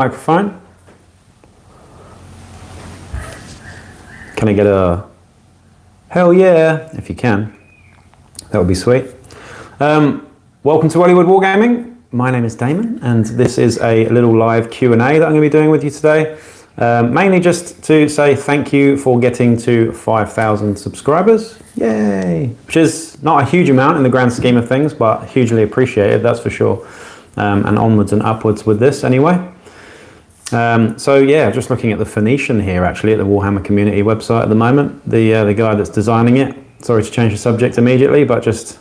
microphone. Can I get a hell yeah if you can? That would be sweet. Welcome to Wellywood Wargaming. My name is Damon and this is a little live Q&A that I'm going to be doing with you today. Mainly just to say thank you for getting to 5,000 subscribers. Yay! Which is not a huge amount in the grand scheme of things, but hugely appreciated, that's for sure. And onwards and upwards with this anyway. So yeah, just looking at the Phoenician here actually at the Warhammer community website at the moment. The guy that's designing it, sorry to change the subject immediately, but just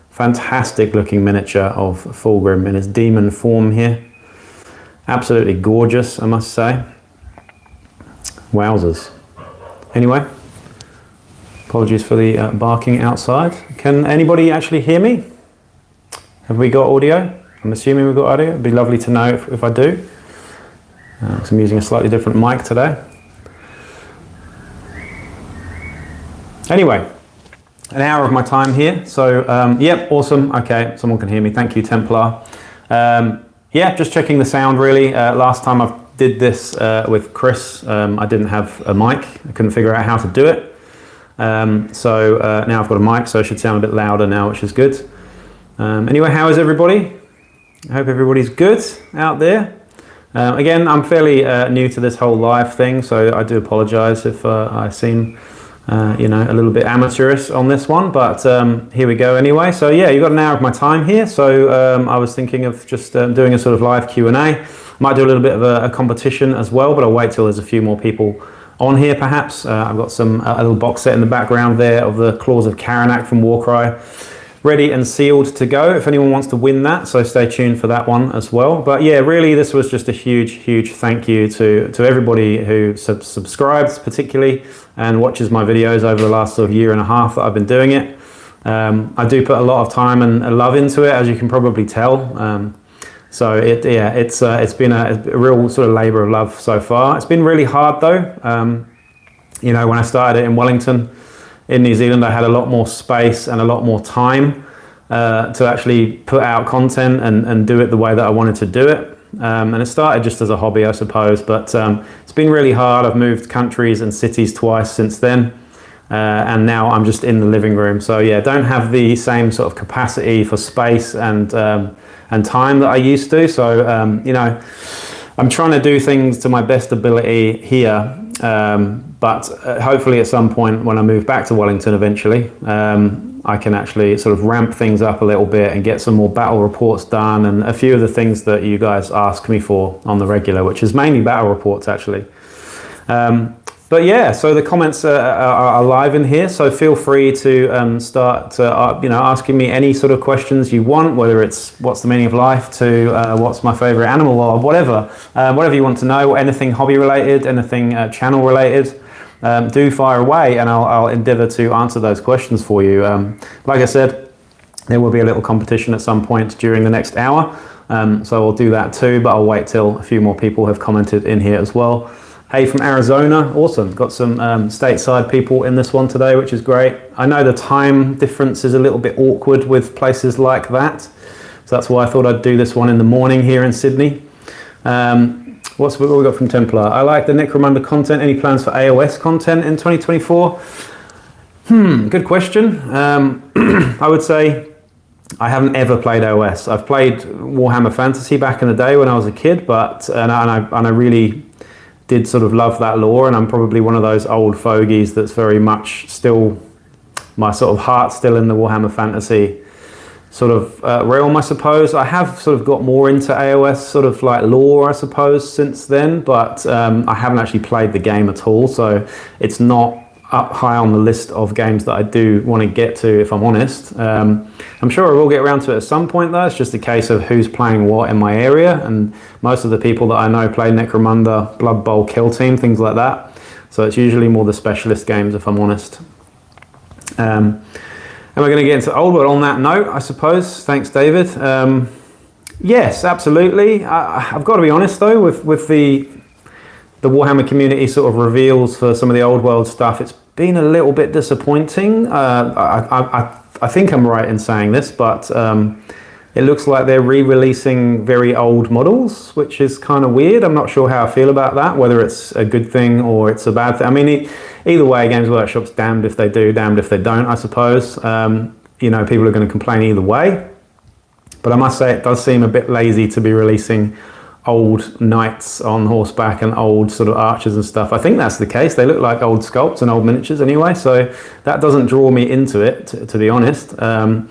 fantastic looking miniature of Fulgrim in his demon form here. Absolutely gorgeous, I must say. Wowzers. Anyway, apologies for the barking outside. Can anybody actually hear me? Have we got audio? I'm assuming we've got audio. It'd be lovely to know if I do. Because I'm using a slightly different mic today. Anyway, an hour of my time here. So, yep, awesome. Okay, someone can hear me. Thank you, Templar. Yeah, just checking the sound really. Last time I did this with Chris, I didn't have a mic. I couldn't figure out how to do it. So now I've got a mic, so it should sound a bit louder now, which is good. Anyway, how is everybody? I hope everybody's good out there. Again, I'm fairly new to this whole live thing, so I do apologise if I seem, you know, a little bit amateurish on this one, but here we go anyway. So yeah, you've got an hour of my time here, so I was thinking of just doing a sort of live Q&A. Might do a little bit of a competition as well, but I'll wait till there's a few more people on here perhaps. I've got a little box set in the background there of the Claws of Karanak from Warcry, ready and sealed to go if anyone wants to win that, so stay tuned for that one as well. But yeah, really this was just a huge thank you to everybody who subscribes particularly and watches my videos over the last sort of year and a half that I've been doing it. I do put a lot of time and love into it, as you can probably tell. So it's been a real sort of labour of love so far. It's been really hard though. You know, when I started it in Wellington, in New Zealand, I had a lot more space and a lot more time to actually put out content and do it the way that I wanted to do it. And it started just as a hobby, I suppose, but it's been really hard. I've moved countries and cities twice since then. And now I'm just in the living room. So yeah, don't have the same sort of capacity for space and time that I used to. So, you know, I'm trying to do things to my best ability here. But hopefully at some point when I move back to Wellington eventually, I can actually sort of ramp things up a little bit and get some more battle reports done and a few of the things that you guys ask me for on the regular, which is mainly battle reports actually. But yeah, so the comments are live in here, so feel free to start you know, asking me any sort of questions you want, whether it's what's the meaning of life to what's my favorite animal or whatever. Whatever you want to know, anything hobby related, anything channel related, do fire away and I'll endeavour to answer those questions for you. Like I said, there will be a little competition at some point during the next hour, so I'll do that too, but I'll wait till a few more people have commented in here as well. Hey from Arizona, awesome. Got some stateside people in this one today, which is great. I know the time difference is a little bit awkward with places like that, so that's why I thought I'd do this one in the morning here in Sydney. What we got from Templar? I like the Necromunda content. Any plans for AOS content in 2024? Good question. I would say I haven't ever played AOS. I've played Warhammer Fantasy back in the day when I was a kid, but and I really did sort of love that lore, and I'm probably one of those old fogies that's very much still, my sort of heart still in the Warhammer Fantasy sort of realm, I suppose. I have sort of got more into AOS sort of like lore, I suppose, since then, but I haven't actually played the game at all, so it's not up high on the list of games that I do want to get to, if I'm honest. I'm sure I will get around to it at some point though. It's just a case of who's playing what in my area, and most of the people that I know play Necromunda, Blood Bowl, Kill Team, things like that. So it's usually more the specialist games, if I'm honest. And we're going to get into old world on that note, I suppose. Thanks, David. Yes, absolutely. I've got to be honest though, with the Warhammer community sort of reveals for some of the old world stuff, it's been a little bit disappointing. I think I'm right in saying this, but it looks like they're re-releasing very old models, which is kind of weird. I'm not sure how I feel about that, whether it's a good thing or it's a bad thing. I mean, either way, Games Workshop's damned if they do, damned if they don't, I suppose. You know, people are going to complain either way. But I must say, it does seem a bit lazy to be releasing old knights on horseback and old sort of archers and stuff. I think that's the case. They look like old sculpts and old miniatures anyway, so that doesn't draw me into it, to be honest. But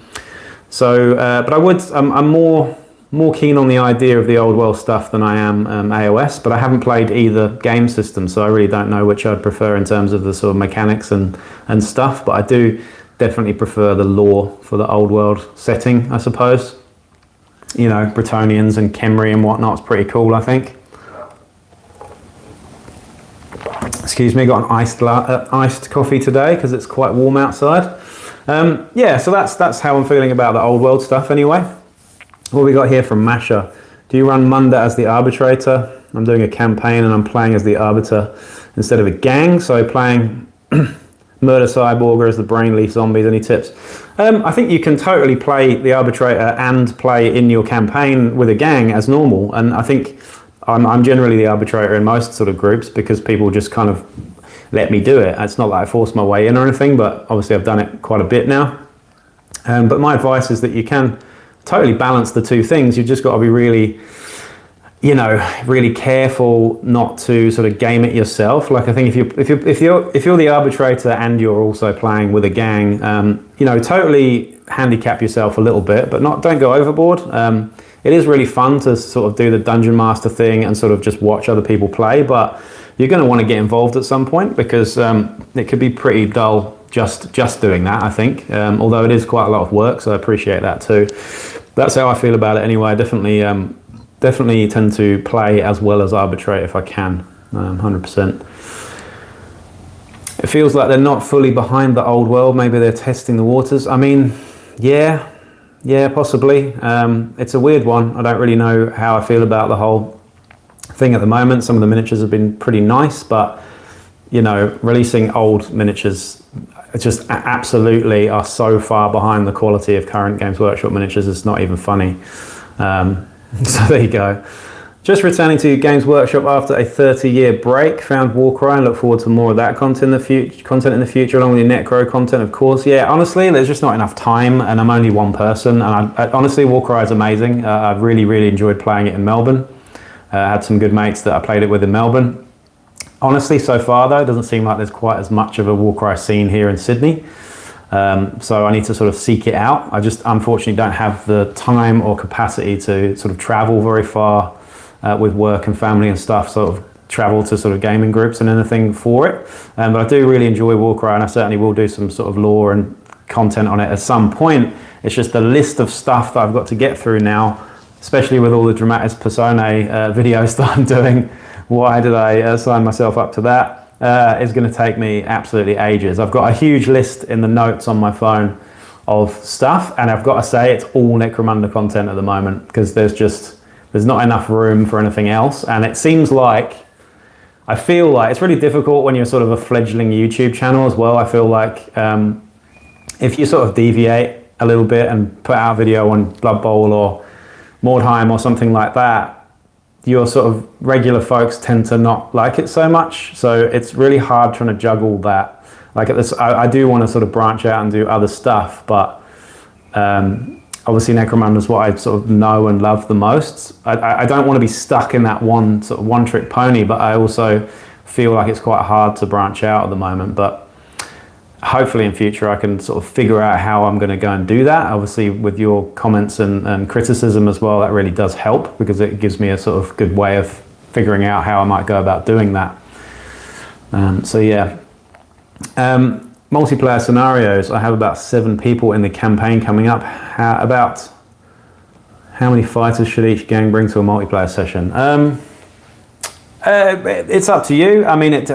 I'm more keen on the idea of the old world stuff than I am AOS, but I haven't played either game system, so I really don't know which I'd prefer in terms of the sort of mechanics and stuff, but I do definitely prefer the lore for the old world setting, I suppose. You know, Bretonnians and Khemri and whatnot, it's pretty cool, I think. Excuse me, got an iced coffee today because it's quite warm outside. Yeah, so that's how I'm feeling about the old world stuff anyway. What we got here from Masha. Do you run Munda as the Arbitrator? I'm doing a campaign and I'm playing as the Arbiter instead of a gang, so playing Murder Cyborg as the Brain Leaf Zombies. Any tips? I think you can totally play the Arbitrator and play in your campaign with a gang as normal, and I think I'm generally the Arbitrator in most sort of groups because people just kind of let me do it. It's not like I force my way in or anything, but obviously I've done it quite a bit now. But my advice is that you can totally balance the two things. You've just got to be really, you know, really careful not to sort of game it yourself. Like I think if you're the Arbitrator and you're also playing with a gang, you know, totally handicap yourself a little bit, but don't go overboard. It is really fun to sort of do the Dungeon Master thing and sort of just watch other people play, but you're going to want to get involved at some point because it could be pretty dull just doing that, I think. Although it is quite a lot of work, so I appreciate that too. That's how I feel about it anyway. I definitely tend to play as well as Arbitrate if I can, 100%. It feels like they're not fully behind the old world. Maybe they're testing the waters. I mean, yeah, possibly. It's a weird one. I don't really know how I feel about the whole thing at the moment. Some of the miniatures have been pretty nice, but you know, releasing old miniatures just absolutely are so far behind the quality of current Games Workshop miniatures, it's not even funny. So there you go. Just returning to Games Workshop after a 30-year break. Found Warcry and look forward to more of that content in the future, along with the Necro content, of course. Yeah, honestly, there's just not enough time, and I'm only one person. And honestly, Warcry is amazing. I've really enjoyed playing it in Melbourne. I had some good mates that I played it with in Melbourne. Honestly, so far though, it doesn't seem like there's quite as much of a Warcry scene here in Sydney. So I need to sort of seek it out. I just unfortunately don't have the time or capacity to sort of travel very far with work and family and stuff, sort of travel to sort of gaming groups and anything for it. But I do really enjoy Warcry, and I certainly will do some sort of lore and content on it at some point. It's just the list of stuff that I've got to get through now, especially with all the Dramatis Personae videos that I'm doing. Why did I sign myself up to that? It's going to take me absolutely ages. I've got a huge list in the notes on my phone of stuff, and I've got to say it's all Necromunda content at the moment because there's not enough room for anything else. And it seems like, I feel like it's really difficult when you're sort of a fledgling YouTube channel as well. I feel like if you sort of deviate a little bit and put out a video on Blood Bowl or Mordheim or something like that, your sort of regular folks tend to not like it so much. So it's really hard trying to juggle that. Like at this, I do want to sort of branch out and do other stuff, but obviously Necromunda is what I sort of know and love the most. I don't want to be stuck in that one sort of one-trick pony, but I also feel like it's quite hard to branch out at the moment. But hopefully in future I can sort of figure out how I'm going to go and do that. Obviously with your comments and criticism as well, that really does help because it gives me a sort of good way of figuring out how I might go about doing that. So yeah. Multiplayer scenarios. I have about 7 people in the campaign coming up. How many fighters should each gang bring to a multiplayer session? It's up to you. I mean,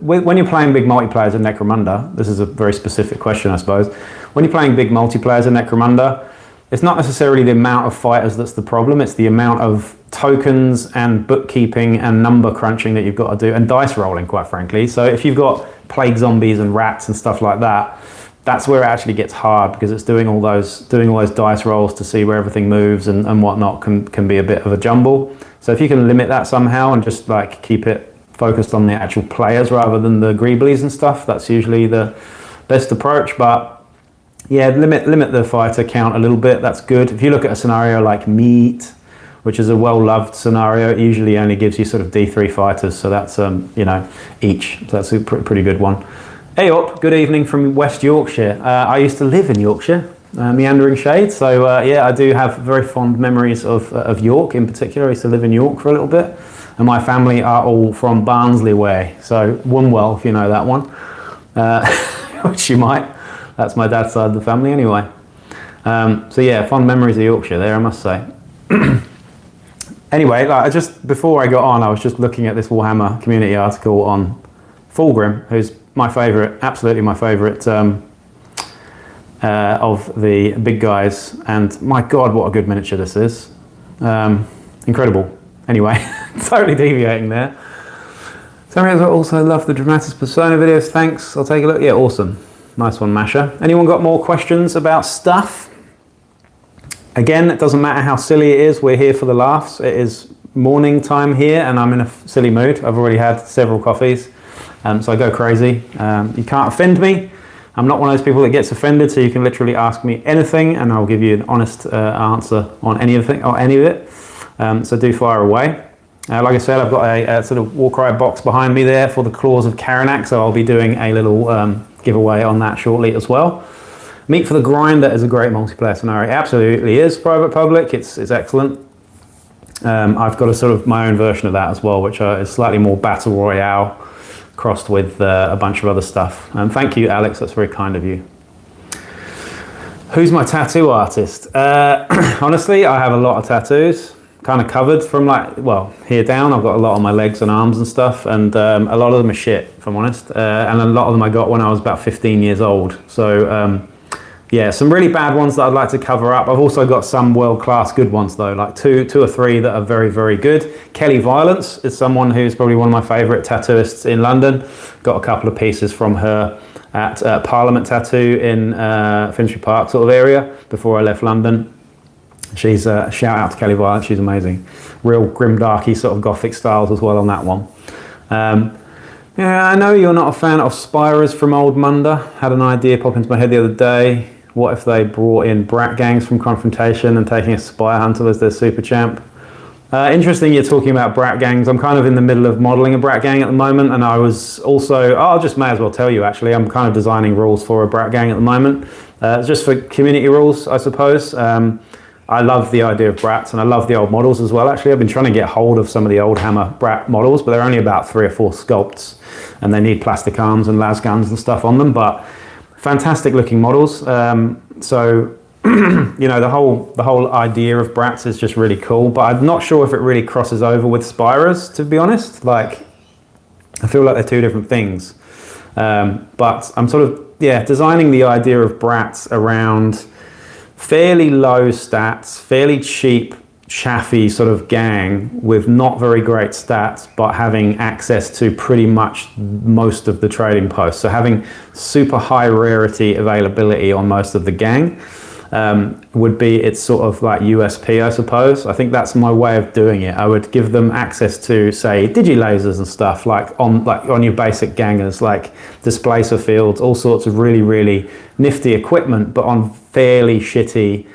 when you're playing big multiplayers in Necromunda, this is a very specific question, I suppose. When you're playing big multiplayers in Necromunda, it's not necessarily the amount of fighters that's the problem. It's the amount of tokens and bookkeeping and number crunching that you've got to do, and dice rolling, quite frankly. So if you've got plague zombies and rats and stuff like that, that's where it actually gets hard, because it's doing all those dice rolls to see where everything moves and whatnot can be a bit of a jumble. So if you can limit that somehow and just like keep it focused on the actual players rather than the greeblies and stuff, that's usually the best approach. But yeah, limit the fighter count a little bit. That's good. If you look at a scenario like Meat, which is a well-loved scenario, it usually only gives you sort of D3 fighters, so that's each. So that's a pretty good one. Hey up, good evening from West Yorkshire. I used to live in Yorkshire, Meandering Shade. So yeah, I do have very fond memories of York in particular. I used to live in York for a little bit, and my family are all from Barnsley way. So Wombwell, if you know that one, which you might. That's my dad's side of the family anyway. So yeah, fond memories of Yorkshire there, I must say. Anyway, before I got on, I was just looking at this Warhammer community article on Fulgrim, who's my favourite, absolutely my favourite of the big guys. And my God, what a good miniature this is. Incredible. Anyway, totally deviating there. Some of you also love the Dramatis Persona videos. Thanks, I'll take a look. Yeah, awesome. Nice one, Masha. Anyone got more questions about stuff? Again, it doesn't matter how silly it is, we're here for the laughs. It is morning time here and I'm in a silly mood. I've already had several coffees, so I go crazy. You can't offend me. I'm not one of those people that gets offended, so you can literally ask me anything and I'll give you an honest answer on any of it. So do fire away. Like I said, I've got a sort of Warcry box behind me there for the Claws of Karanak, so I'll be doing a little giveaway on that shortly as well. Meat for the Grinder is a great multiplayer scenario. It absolutely is. Private Public, it's excellent. I've got a sort of my own version of that as well, which is slightly more Battle Royale crossed with a bunch of other stuff. Thank you, Alex, that's very kind of you. Who's my tattoo artist? Honestly, I have a lot of tattoos, kind of covered from here down. I've got a lot on my legs and arms and stuff, and a lot of them are shit, if I'm honest. And a lot of them I got when I was about 15 years old. So yeah, some really bad ones that I'd like to cover up. I've also got some world-class good ones though, like two or three that are very, very good. Kelly Violence is someone who's probably one of my favourite tattooists in London. Got a couple of pieces from her at Parliament Tattoo in Finchley Park sort of area before I left London. She's shout out to Kelly Violence, she's amazing. Real grimdarky sort of gothic styles as well on that one. Yeah, I know you're not a fan of Spirers from Old Munda. Had an idea pop into my head the other day. What if they brought in Brat gangs from Confrontation and taking a Spire Hunter as their super champ? Interesting you're talking about Brat gangs. I'm kind of in the middle of modelling a Brat gang at the moment, and I was also, I'll just may as well tell you actually, I'm kind of designing rules for a Brat gang at the moment. Just for community rules, I suppose. I love the idea of Bratz, and I love the old models as well. Actually, I've been trying to get hold of some of the old Hammer Brat models, but they're only about 3 or 4 sculpts, and they need plastic arms and las guns and stuff on them, but fantastic looking models. So, you know, the whole idea of Bratz is just really cool, but I'm not sure if it really crosses over with Spirers, to be honest. Like, I feel like they're two different things. But I'm sort of, yeah, designing the idea of Bratz around fairly low stats, fairly cheap, chaffy sort of gang with not very great stats, but having access to pretty much most of the trading posts. So having super high rarity availability on most of the gang would be its sort of like USP, I suppose. I think that's my way of doing it. I would give them access to, say, digilasers and stuff like on your basic gangers, like displacer fields, all sorts of really, really nifty equipment, but on fairly shitty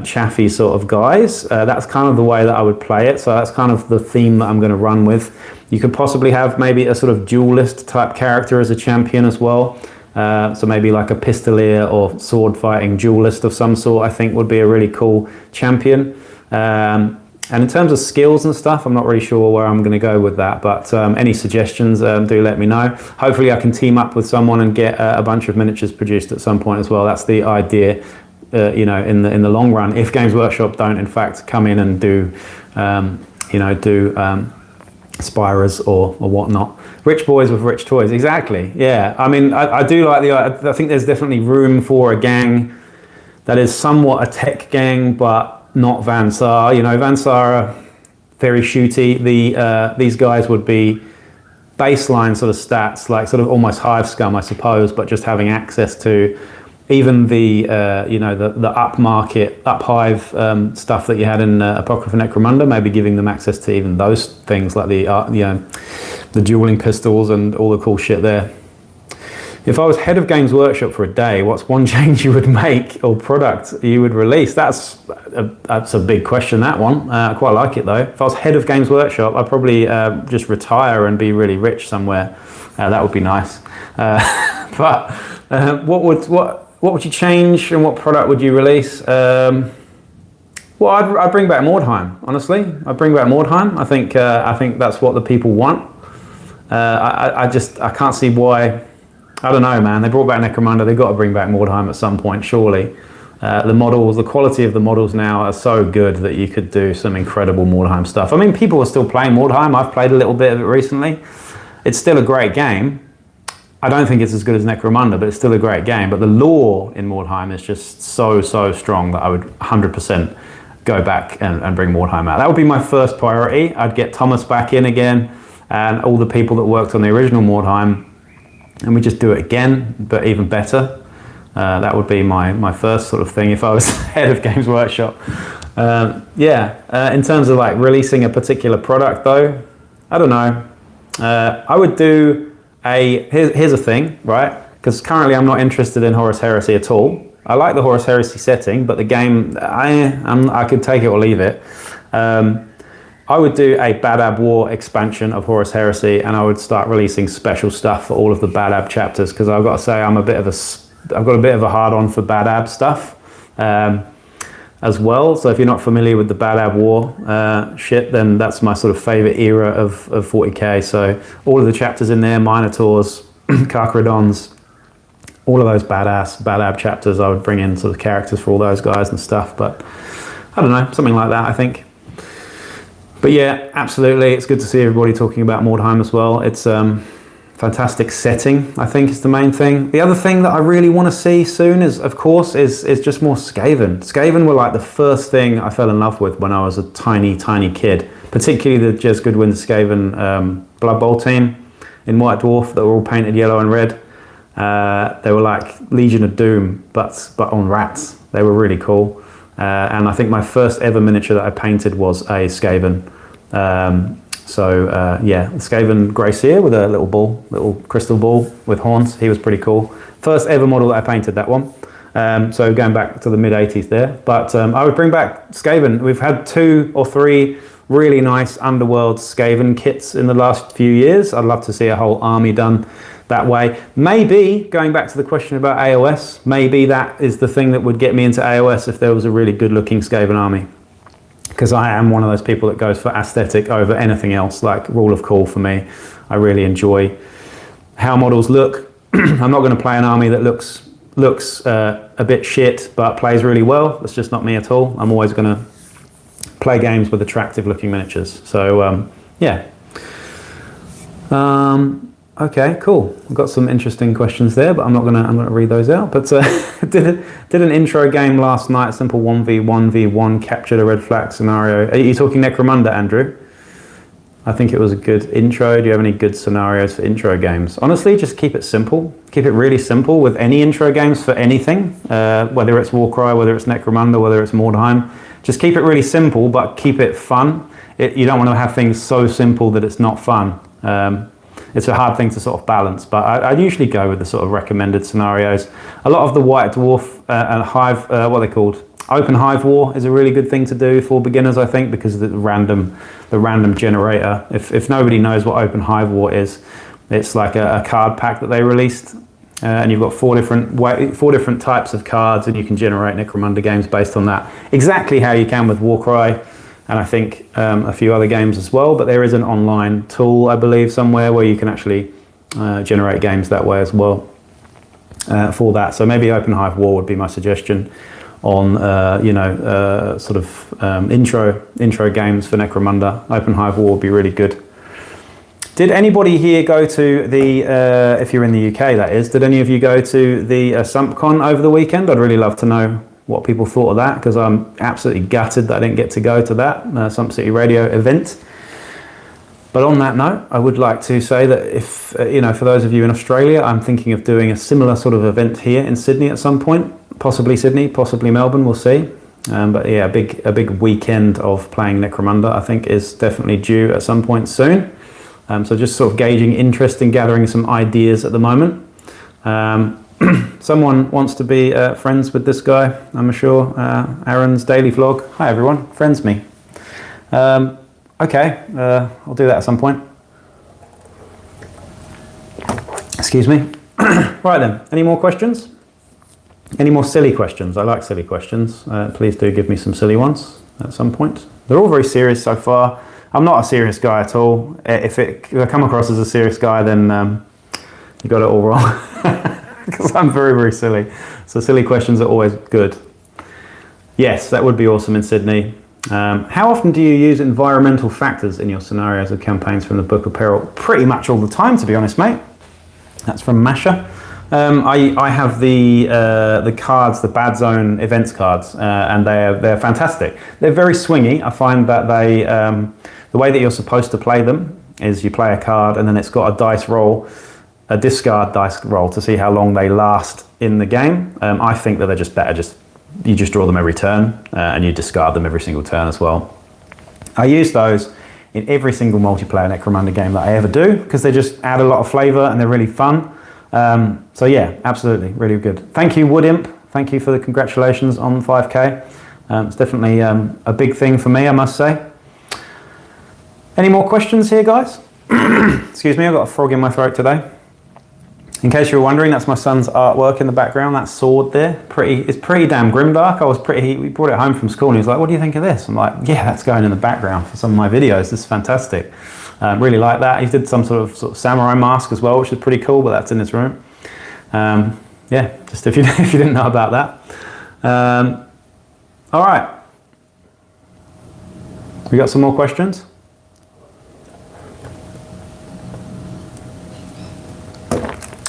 chaffy sort of guys. That's kind of the way that I would play it. So that's kind of the theme that I'm going to run with. You could possibly have maybe a sort of duelist type character as a champion as well. So maybe like a pistolier or sword fighting duelist of some sort, I think would be a really cool champion. And in terms of skills and stuff, I'm not really sure where I'm going to go with that, but any suggestions, do let me know. Hopefully I can team up with someone and get a bunch of miniatures produced at some point as well. That's the idea, you know, in the long run, if Games Workshop don't in fact come in and do, you know, do Spirers or whatnot. Rich boys with rich toys, exactly, yeah. I mean, I do like I think there's definitely room for a gang that is somewhat a tech gang, but not Van Saar. You know, Van Saar are very shooty. These guys would be baseline sort of stats, like sort of almost hive scum, I suppose, but just having access to even the the upmarket, uphive stuff that you had in Apocrypha Necromunda, maybe giving them access to even those things like the dueling pistols and all the cool shit there. If I was head of Games Workshop for a day, what's one change you would make or product you would release? That's a big question, that one. I quite like it though. If I was head of Games Workshop, I'd probably just retire and be really rich somewhere. That would be nice. But what would you change and what product would you release? Well, I'd bring back Mordheim, honestly. I'd bring back Mordheim. I think that's what the people want. I can't see why. I don't know, man. They brought back Necromunda. They've got to bring back Mordheim at some point, surely. The quality of the models now are so good that you could do some incredible Mordheim stuff. I mean, people are still playing Mordheim. I've played a little bit of it recently. It's still a great game. I don't think it's as good as Necromunda, but it's still a great game. But the lore in Mordheim is just so strong that I would 100% go back and bring Mordheim out. That would be my first priority. I'd get Thomas back in again and all the people that worked on the original Mordheim, and we just do it again, but even better. That would be my first sort of thing if I was head of Games Workshop. In terms of like releasing a particular product though, I don't know. I would do here's a thing, right? Because currently I'm not interested in Horus Heresy at all. I like the Horus Heresy setting, but the game, I could take it or leave it. I would do a Badab War expansion of Horus Heresy, and I would start releasing special stuff for all of the Badab chapters, because I've got to say I've got a bit of a hard-on for Badab stuff as well. So if you're not familiar with the Badab War shit, then that's my sort of favorite era of 40k. So all of the chapters in there, Minotaurs, Carcharodons, all of those Badab chapters, I would bring in sort of characters for all those guys and stuff. But I don't know, something like that, I think. But yeah, absolutely, it's good to see everybody talking about Mordheim as well. It's fantastic setting, I think, is the main thing. The other thing that I really want to see soon is just more Skaven. Skaven were like the first thing I fell in love with when I was a tiny kid, particularly the Jez Goodwin Skaven Blood Bowl team in White Dwarf that were all painted yellow and red. They were like Legion of Doom, but on rats. They were really cool. And I think my first ever miniature that I painted was a Skaven. Skaven Greyseer with a little crystal ball with horns. He was pretty cool. First ever model that I painted, that one. So going back to the mid-80s there. But I would bring back Skaven. We've had 2 or 3 really nice Underworld Skaven kits in the last few years. I'd love to see a whole army done that way. Maybe, going back to the question about AOS, maybe that is the thing that would get me into AOS if there was a really good looking Skaven army. Because I am one of those people that goes for aesthetic over anything else, like rule of cool for me. I really enjoy how models look. I'm not going to play an army that looks a bit shit but plays really well. That's just not me at all. I'm always going to play games with attractive looking miniatures. So okay, cool. I've got some interesting questions there, but I'm gonna read those out. But did an intro game last night, simple 1v1v1, captured a red flag scenario. Are you talking Necromunda, Andrew? I think it was a good intro. Do you have any good scenarios for intro games? Honestly, just keep it simple. Keep it really simple with any intro games for anything, whether it's Warcry, whether it's Necromunda, whether it's Mordheim. Just keep it really simple, but keep it fun. You don't want to have things so simple that it's not fun. It's a hard thing to sort of balance, but I usually go with the sort of recommended scenarios. A lot of the White Dwarf and Hive, what are they called? Open Hive War is a really good thing to do for beginners, I think, because of the random generator. If nobody knows what Open Hive War is, it's like a card pack that they released, and you've got four different types of cards, and you can generate Necromunda games based on that. Exactly how you can with Warcry. And I think a few other games as well, but there is an online tool, I believe, somewhere where you can actually generate games that way as well for that. So maybe Open Hive War would be my suggestion on, intro games for Necromunda. Open Hive War would be really good. Did anybody here go to the, if you're in the UK that is, did any of you go to the Sucon over the weekend? I'd really love to know what people thought of that, because I'm absolutely gutted that I didn't get to go to that Sump City Radio event. But on that note, I would like to say that if, for those of you in Australia, I'm thinking of doing a similar sort of event here in Sydney at some point, possibly Sydney, possibly Melbourne, we'll see. But yeah, a big weekend of playing Necromunda, I think, is definitely due at some point soon. So just sort of gauging interest in gathering some ideas at the moment. Someone wants to be friends with this guy, I'm sure. Aaron's daily vlog. Hi everyone, friends me. Okay, I'll do that at some point. Excuse me. Right then, any more questions? Any more silly questions? I like silly questions. Please do give me some silly ones at some point. They're all very serious so far. I'm not a serious guy at all. If I come across as a serious guy, then you got it all wrong. Because I'm very, very silly. So silly questions are always good. Yes, that would be awesome in Sydney. How often do you use environmental factors in your scenarios of campaigns from the Book of Peril? Pretty much all the time, to be honest, mate. That's from Masha. I have the cards, the Bad Zone events cards, and they're fantastic. They're very swingy. I find that they, the way that you're supposed to play them is you play a card and then it's got a dice roll, a discard dice roll to see how long they last in the game. I think that they're just better. You just draw them every turn and you discard them every single turn as well. I use those in every single multiplayer Necromunda game that I ever do because they just add a lot of flavour and they're really fun. So yeah, absolutely, really good. Thank you, Wood Imp. Thank you for the congratulations on 5K. It's definitely a big thing for me, I must say. Any more questions here, guys? Excuse me, I've got a frog in my throat today. In case you were wondering, that's my son's artwork in the background, that sword there. It's pretty damn grimdark. We brought it home from school and he was like, what do you think of this? I'm like, yeah, that's going in the background for some of my videos. This is fantastic. Really like that. He did some sort of samurai mask as well, which is pretty cool, but that's in his room. Yeah, just if you didn't know about that. All right. We got some more questions?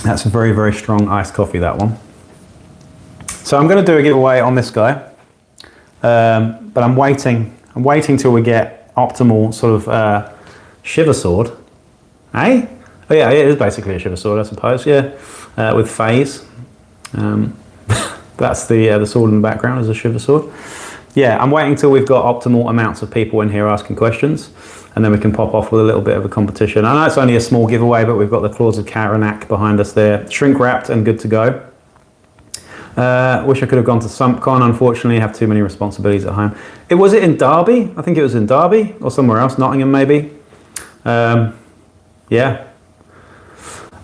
That's a very, very strong iced coffee, that one. So I'm going to do a giveaway on this guy, but I'm waiting till we get optimal sort of Shiver Sword. Eh? Oh yeah, it is basically a Shiver Sword, I suppose, yeah, with phase. That's the sword in the background is a Shiver Sword. Yeah, I'm waiting till we've got optimal amounts of people in here asking questions, and then we can pop off with a little bit of a competition. I know it's only a small giveaway, but we've got the Claws of Karanak behind us there, shrink wrapped and good to go. Wish I could have gone to Sucon, unfortunately I have too many responsibilities at home. Was it in Derby? I think it was in Derby, or somewhere else, Nottingham maybe. Yeah.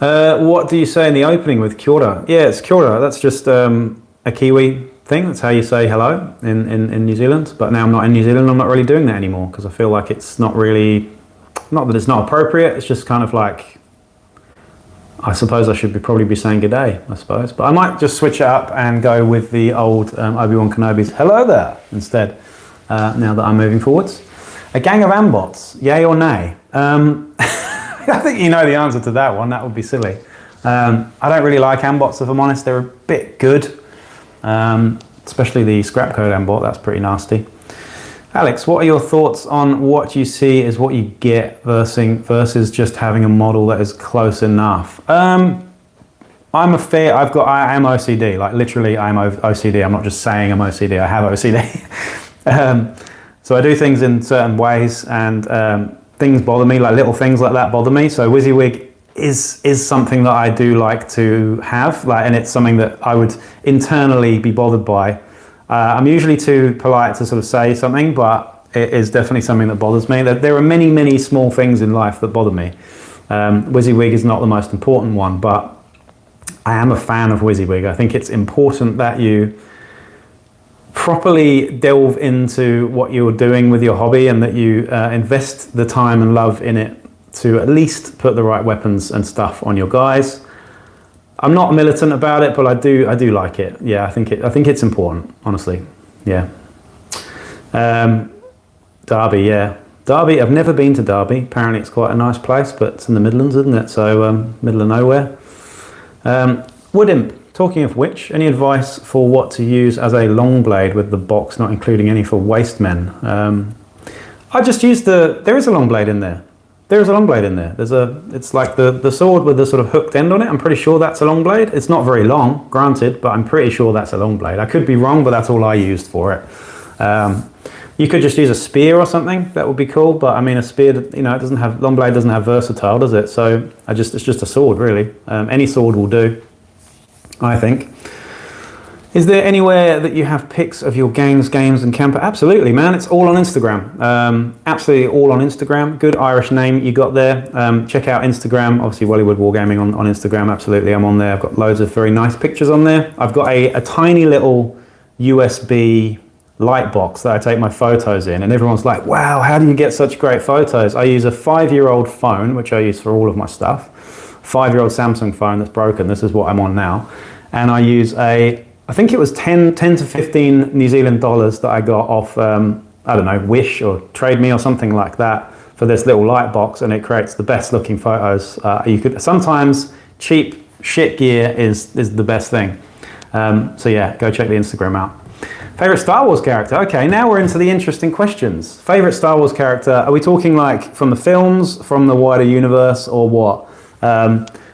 What do you say in the opening with Kia ora? Yeah, it's Kia ora. That's just a Kiwi thing. That's how you say hello in New Zealand. But now I'm not in New Zealand, I'm not really doing that anymore because I feel like it's not really, not that it's not appropriate, it's just kind of like, I suppose I should probably be saying good day, I suppose. But I might just switch it up and go with the old Obi-Wan Kenobi's hello there instead, now that I'm moving forwards. A gang of Ambots, yay or nay? I think you know the answer to that one, that would be silly. I don't really like Ambots, if I'm honest, they're a bit good. Especially the scrap code Ambot, that's pretty nasty. Alex, what are your thoughts on what you see as what you get versus just having a model that is close enough? I am OCD, like literally I'm OCD. I'm not just saying I'm OCD, I have OCD. So I do things in certain ways and things bother me, like little things like that bother me. So WYSIWYG is something that I do like to have, and it's something that I would internally be bothered by. I'm usually too polite to sort of say something, but it is definitely something that bothers me. There are many, many small things in life that bother me. WYSIWYG is not the most important one, but I am a fan of WYSIWYG. I think it's important that you properly delve into what you're doing with your hobby and that you invest the time and love in it to at least put the right weapons and stuff on your guys. I'm not militant about it, but I do like it. Yeah, I think it's important, honestly. Yeah. Derby, yeah. Derby, I've never been to Derby. Apparently it's quite a nice place, but it's in the Midlands, isn't it? So middle of nowhere. Wood Imp, talking of which, any advice for what to use as a long blade with the box, not including any for waste men? I just used there is a long blade in there. There's a long blade in there. It's like the sword with the sort of hooked end on it. I'm pretty sure that's a long blade. It's not very long, granted, but I'm pretty sure that's a long blade. I could be wrong, but that's all I used for it. You could just use a spear or something. That would be cool. But I mean, a spear, you know, long blade doesn't have versatile, does it? So it's just a sword, really. Any sword will do, I think. Is there anywhere that you have pics of your games and camper? Absolutely, man. It's all on Instagram. Absolutely all on Instagram. Good Irish name you got there. Check out Instagram. Obviously, Wellywood Wargaming on Instagram. Absolutely, I'm on there. I've got loads of very nice pictures on there. I've got a tiny little USB light box that I take my photos in, and everyone's like, wow, how do you get such great photos? I use a 5-year-old phone, which I use for all of my stuff. 5-year-old Samsung phone that's broken. This is what I'm on now. And I use I think it was 10 to 15 New Zealand dollars that I got off, I don't know, Wish or Trade Me or something like that for this little light box, and it creates the best looking photos. Sometimes cheap shit gear is the best thing. So yeah, go check the Instagram out. Favorite Star Wars character? Okay, now we're into the interesting questions. Favorite Star Wars character, are we talking like from the films, from the wider universe, or what?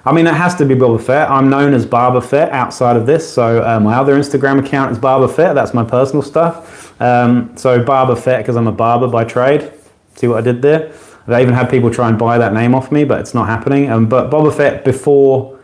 I mean, it has to be Boba Fett. I'm known as Barber Fett outside of this, so my other Instagram account is Barber Fett. That's my personal stuff. So Barber Fett because I'm a barber by trade. See what I did there? I even had people try and buy that name off me, but it's not happening. But Boba Fett before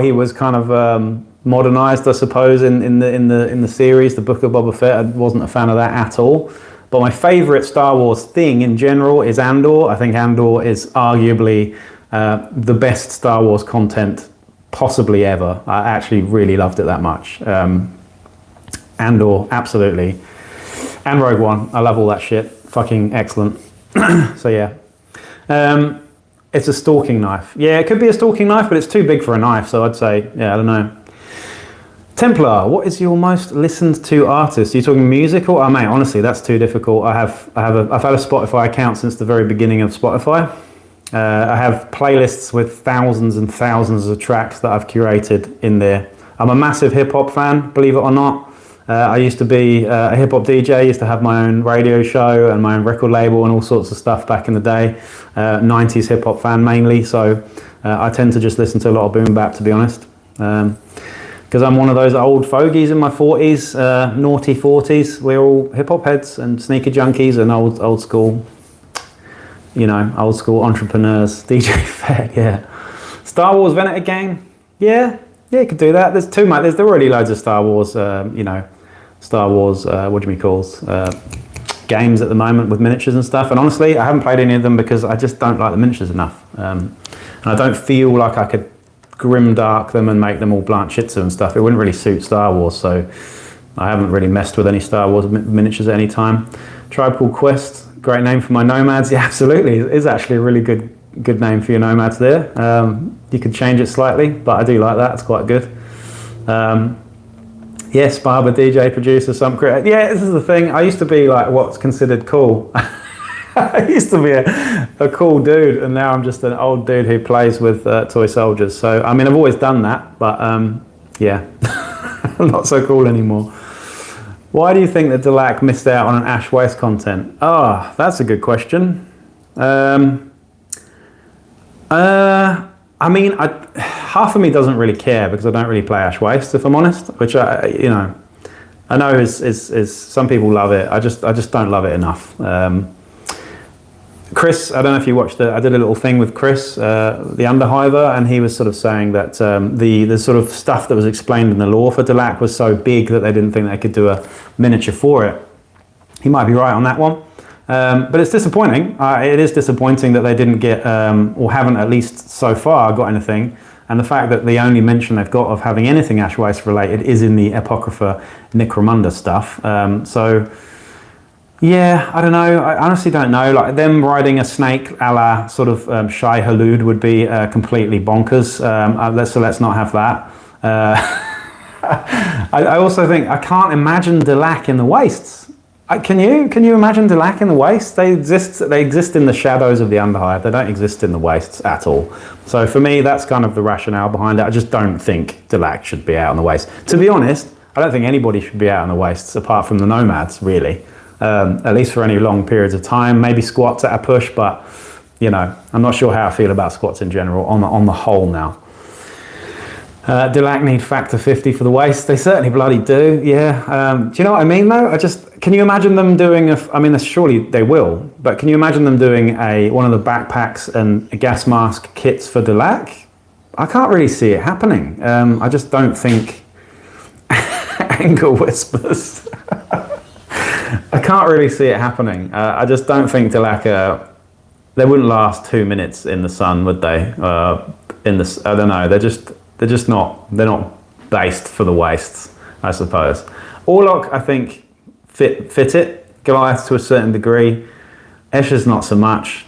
he was kind of modernized, I suppose, in the series, the Book of Boba Fett. I wasn't a fan of that at all. But my favorite Star Wars thing in general is Andor. I think Andor is arguably the best Star Wars content possibly ever. I actually really loved it that much. Andor, absolutely. And Rogue One, I love all that shit. Fucking excellent. So yeah. It's a stalking knife. Yeah, it could be a stalking knife, but it's too big for a knife, so I'd say, yeah, I don't know. Templar, what is your most listened to artist? Are you talking musical? Oh mate, honestly, that's too difficult. I've had a Spotify account since the very beginning of Spotify. I have playlists with thousands and thousands of tracks that I've curated in there. I'm a massive hip-hop fan, believe it or not. I used to be a hip-hop DJ, I used to have my own radio show and my own record label and all sorts of stuff back in the day. 90s hip-hop fan mainly, so I tend to just listen to a lot of boom bap, to be honest. Because I'm one of those old fogies in my 40s, naughty 40s. We're all hip-hop heads and sneaker junkies and old school, you know, old school entrepreneurs. DJ Fett, yeah. Star Wars Venator game? Yeah, you could do that. There's too much. There's already loads of Star Wars, you know, Star Wars, games at the moment with miniatures and stuff. And honestly, I haven't played any of them because I just don't like the miniatures enough. And I don't feel like I could grimdark them and make them all Blanche Shitsu and stuff. It wouldn't really suit Star Wars, so I haven't really messed with any Star Wars miniatures at any time. Tribe Called Quest, great name for my nomads. Yeah, absolutely. It is actually a really good name for your nomads there. You could change it slightly, but I do like that. It's quite good. Yes, barber, DJ, producer, some creator. Yeah, this is the thing. I used to be like what's considered cool. I used to be a cool dude, and now I'm just an old dude who plays with toy soldiers. So, I mean, I've always done that, but yeah, I'm not so cool anymore. Why do you think that Deac missed out on an Ash Waste content? Oh, that's a good question. I mean, half of me doesn't really care because I don't really play Ash Waste, if I'm honest. Which I know is some people love it. I just don't love it enough. Chris, I don't know if you watched it. I did a little thing with Chris, the Underhiver, and he was sort of saying that the sort of stuff that was explained in the lore for Deac was so big that they didn't think they could do a miniature for it. He might be right on that one. But it's disappointing. It is disappointing that they didn't get, or haven't at least so far, got anything. And the fact that the only mention they've got of having anything Ash Waste related is in the Apocrypha Necromunda stuff. So, yeah, I don't know. I honestly don't know. Like them riding a snake a la sort of Shai Halud would be completely bonkers. Let's not have that. I also think I can't imagine Deac in the wastes. Can you imagine Deac in the wastes? They exist in the shadows of the Underhive. They don't exist in the wastes at all. So for me, that's kind of the rationale behind it. I just don't think Deac should be out in the wastes. To be honest, I don't think anybody should be out in the wastes apart from the nomads, really. at least for any long periods of time. Maybe squats at a push, but you know, I'm not sure how I feel about squats in general on the whole now. Deac need factor 50 for the waist. They certainly bloody do, yeah. Do you know what I mean though? Can you imagine them doing I mean, surely they will, but can you imagine them doing one of the backpacks and gas mask kits for Deac? I can't really see it happening. I just don't think, anger whispers. I can't really see it happening. I just don't think Deac, they wouldn't last 2 minutes in the sun, would they? I don't know, they're not based for the waists, I suppose. Orlock, I think, fit it. Goliath to a certain degree. Escher's not so much.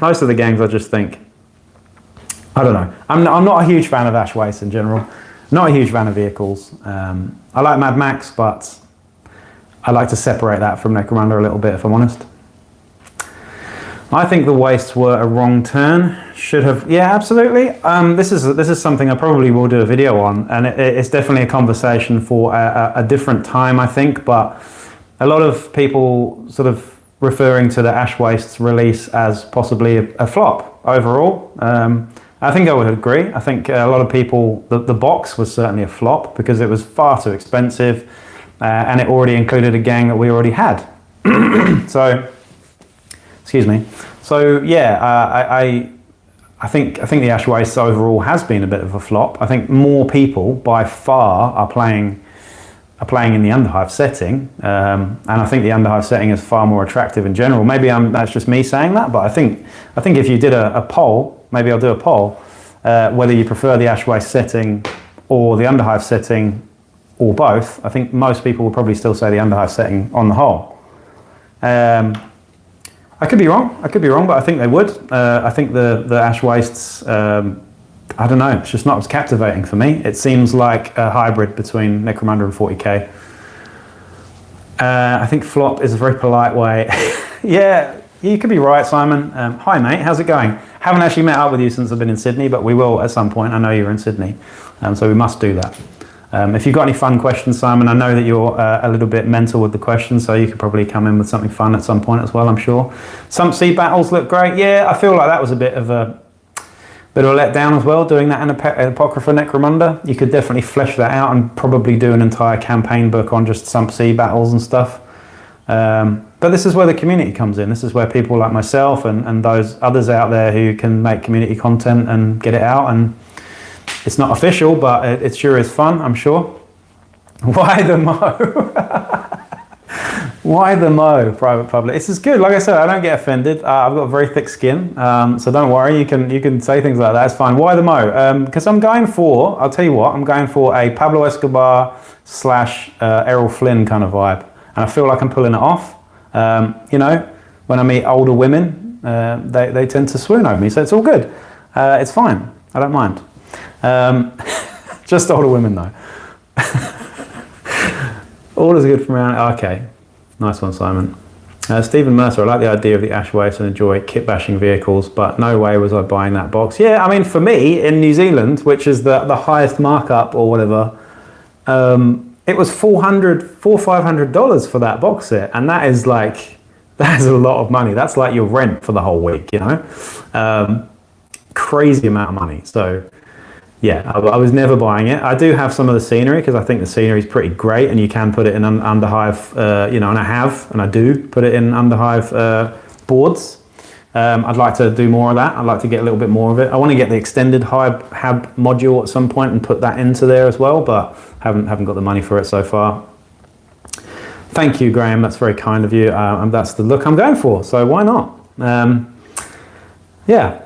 Most of the games I just think, I don't know. I'm not a huge fan of Ash Waste in general. Not a huge fan of vehicles. I like Mad Max, but I like to separate that from Necromunda a little bit, if I'm honest. I think the wastes were a wrong turn. Should have, yeah, absolutely. This is something I probably will do a video on, and it's definitely a conversation for a different time, I think. But a lot of people sort of referring to the Ash Wastes release as possibly a flop overall. I think I would agree. I think a lot of people, the box was certainly a flop because it was far too expensive, and it already included a gang that we already had. So. Excuse me. So yeah, I think the Ash Waste overall has been a bit of a flop. I think more people by far are playing in the Underhive setting, and I think the Underhive setting is far more attractive in general. Maybe that's just me saying that, but I think if you did a poll, maybe I'll do a poll, whether you prefer the Ash Waste setting or the Underhive setting or both. I think most people will probably still say the Underhive setting on the whole. I could be wrong, but I think they would. I think the Ash Wastes, I don't know, it's just not as captivating for me. It seems like a hybrid between Necromunda and 40k. I think flop is a very polite way. Yeah, you could be right, Simon. Hi mate, how's it going? Haven't actually met up with you since I've been in Sydney, but we will at some point. I know you're in Sydney, so we must do that. If you've got any fun questions, Simon, I know that you're a little bit mental with the questions, so you could probably come in with something fun at some point as well, I'm sure. Some sea battles look great. Yeah, I feel like that was a bit of a letdown as well, doing that in Apocrypha Necromunda. You could definitely flesh that out and probably do an entire campaign book on just some sea battles and stuff. But this is where the community comes in. This is where people like myself and those others out there who can make community content and get it out. And it's not official, but it sure is fun, I'm sure. Why the Mo? Why the Mo, private public? This is good. Like I said, I don't get offended. I've got very thick skin, so don't worry. You can say things like that. It's fine. Why the Mo? Because I'm going for, I'll tell you what, I'm going for a Pablo Escobar / Errol Flynn kind of vibe. And I feel like I'm pulling it off. You know, when I meet older women, they tend to swoon over me, so it's all good. It's fine. I don't mind. Just older women though. All is good from around. Okay, nice one, Simon. Stephen Mercer, I like the idea of the Ash Waste and enjoy kit bashing vehicles, but no way was I buying that box. Yeah, I mean, for me in New Zealand, which is the highest markup or whatever, it was $400-500 for that box set, and that is a lot of money. That's like your rent for the whole week, you know. Crazy amount of money. So yeah, I was never buying it. I do have some of the scenery because I think the scenery is pretty great, and you can put it in Underhive, you know, and I do put it in Underhive boards. I'd like to do more of that. I'd like to get a little bit more of it. I want to get the extended hab module at some point and put that into there as well, but haven't got the money for it so far. Thank you, Graham. That's very kind of you. And that's the look I'm going for. So why not? Yeah.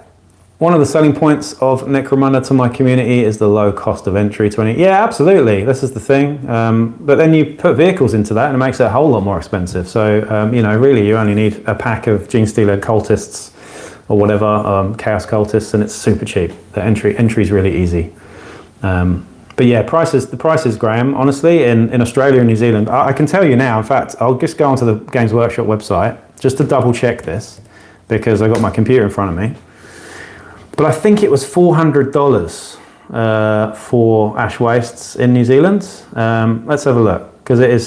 One of the selling points of Necromunda to my community is the low cost of entry to any. Yeah, absolutely. This is the thing. But then you put vehicles into that and it makes it a whole lot more expensive. So, you know, really you only need a pack of Gene Stealer cultists or whatever, Chaos cultists, and it's super cheap. The entry is really easy. But yeah, the prices, Graham, honestly, in Australia and New Zealand, I can tell you now, in fact, I'll just go onto the Games Workshop website just to double check this because I got my computer in front of me. But I think it was $400 for Ash Wastes in New Zealand. Let's have a look. because it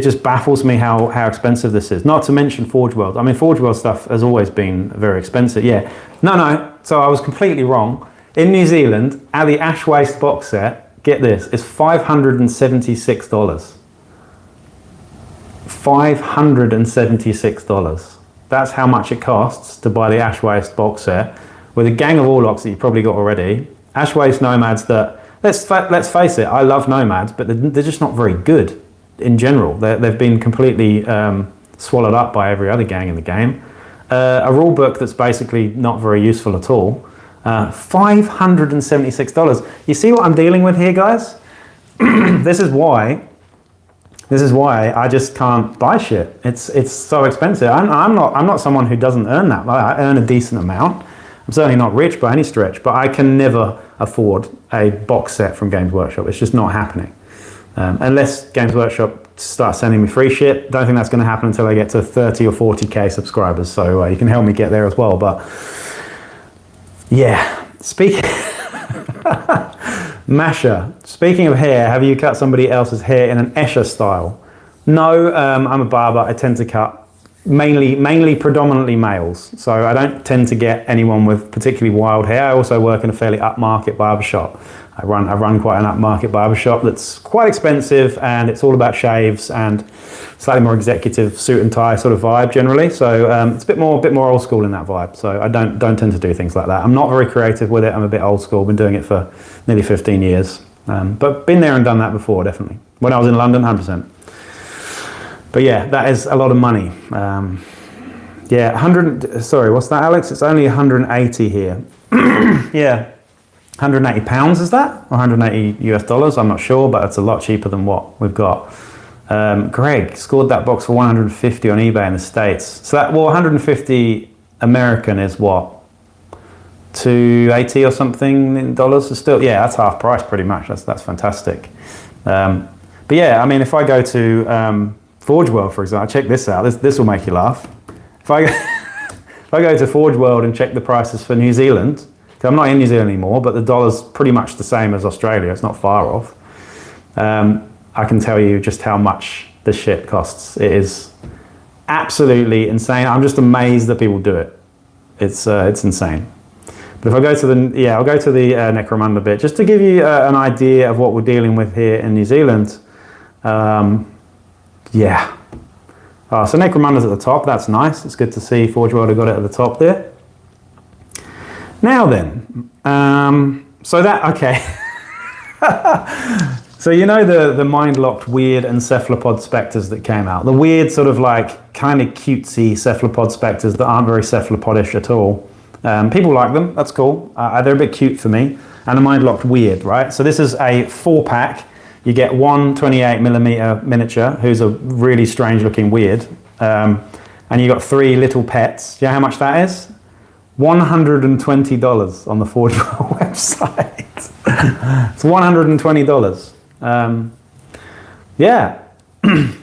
just baffles me how expensive this is. Not to mention Forge World. I mean, Forge World stuff has always been very expensive. Yeah, no. So I was completely wrong. In New Zealand, the Ash Waste box set, get this, is $576. $576. That's how much it costs to buy the Ash Waste box set with a gang of Warlocks that you've probably got already. Ash Waste Nomads that, let's face it, I love Nomads, but they're just not very good in general. They've been completely swallowed up by every other gang in the game. A rule book that's basically not very useful at all. $576. You see what I'm dealing with here, guys? This is why I just can't buy shit. It's so expensive. I'm not someone who doesn't earn that. I earn a decent amount. I'm certainly not rich by any stretch, but I can never afford a box set from Games Workshop. It's just not happening. Unless Games Workshop starts sending me free shit. Don't think that's going to happen until I get to 30 or 40k subscribers. So you can help me get there as well. But yeah, Masha, speaking of hair, have you cut somebody else's hair in an Escher style? No, I'm a barber. I tend to cut predominantly males. So I don't tend to get anyone with particularly wild hair. I also work in a fairly upmarket barber shop. I run quite an upmarket barber shop that's quite expensive, and it's all about shaves and slightly more executive suit and tie sort of vibe generally. So it's a bit more old school in that vibe. So I don't tend to do things like that. I'm not very creative with it. I'm a bit old school. Been doing it for nearly 15 years, but been there and done that before, definitely. When I was in London, 100%. But yeah, that is a lot of money. Yeah, 100. Sorry, what's that, Alex? It's only 180 here. Yeah. 180 pounds is that? Or 180 US dollars? I'm not sure, but it's a lot cheaper than what we've got. Greg scored that box for 150 on eBay in the States. So that, well, 150 American is what? 280 or something in dollars? Is still, yeah, that's half price pretty much. That's fantastic. But yeah, I mean, if I go to Forge World, for example, check this out. This will make you laugh. If I go to Forge World and check the prices for New Zealand, I'm not in New Zealand anymore, but the dollar's pretty much the same as Australia. It's not far off. I can tell you just how much this shit costs. It is absolutely insane. I'm just amazed that people do it. It's insane. But if I go to I'll go to the Necromunda bit just to give you an idea of what we're dealing with here in New Zealand. Yeah. So Necromunda's at the top. That's nice. It's good to see Forge World have got it at the top there. Now then, so that, okay. So you know the MindLocked Weird and Cephalopod Spectres that came out? The weird sort of like kind of cutesy Cephalopod Spectres that aren't very cephalopodish at all. People like them, that's cool. They're a bit cute for me. And the MindLocked Weird, right? So this is a 4-pack. You get one 28mm miniature, who's a really strange looking weird. And you got 3 little pets. Do you know how much that is? $120 on the Forge World website. It's $120. Yeah,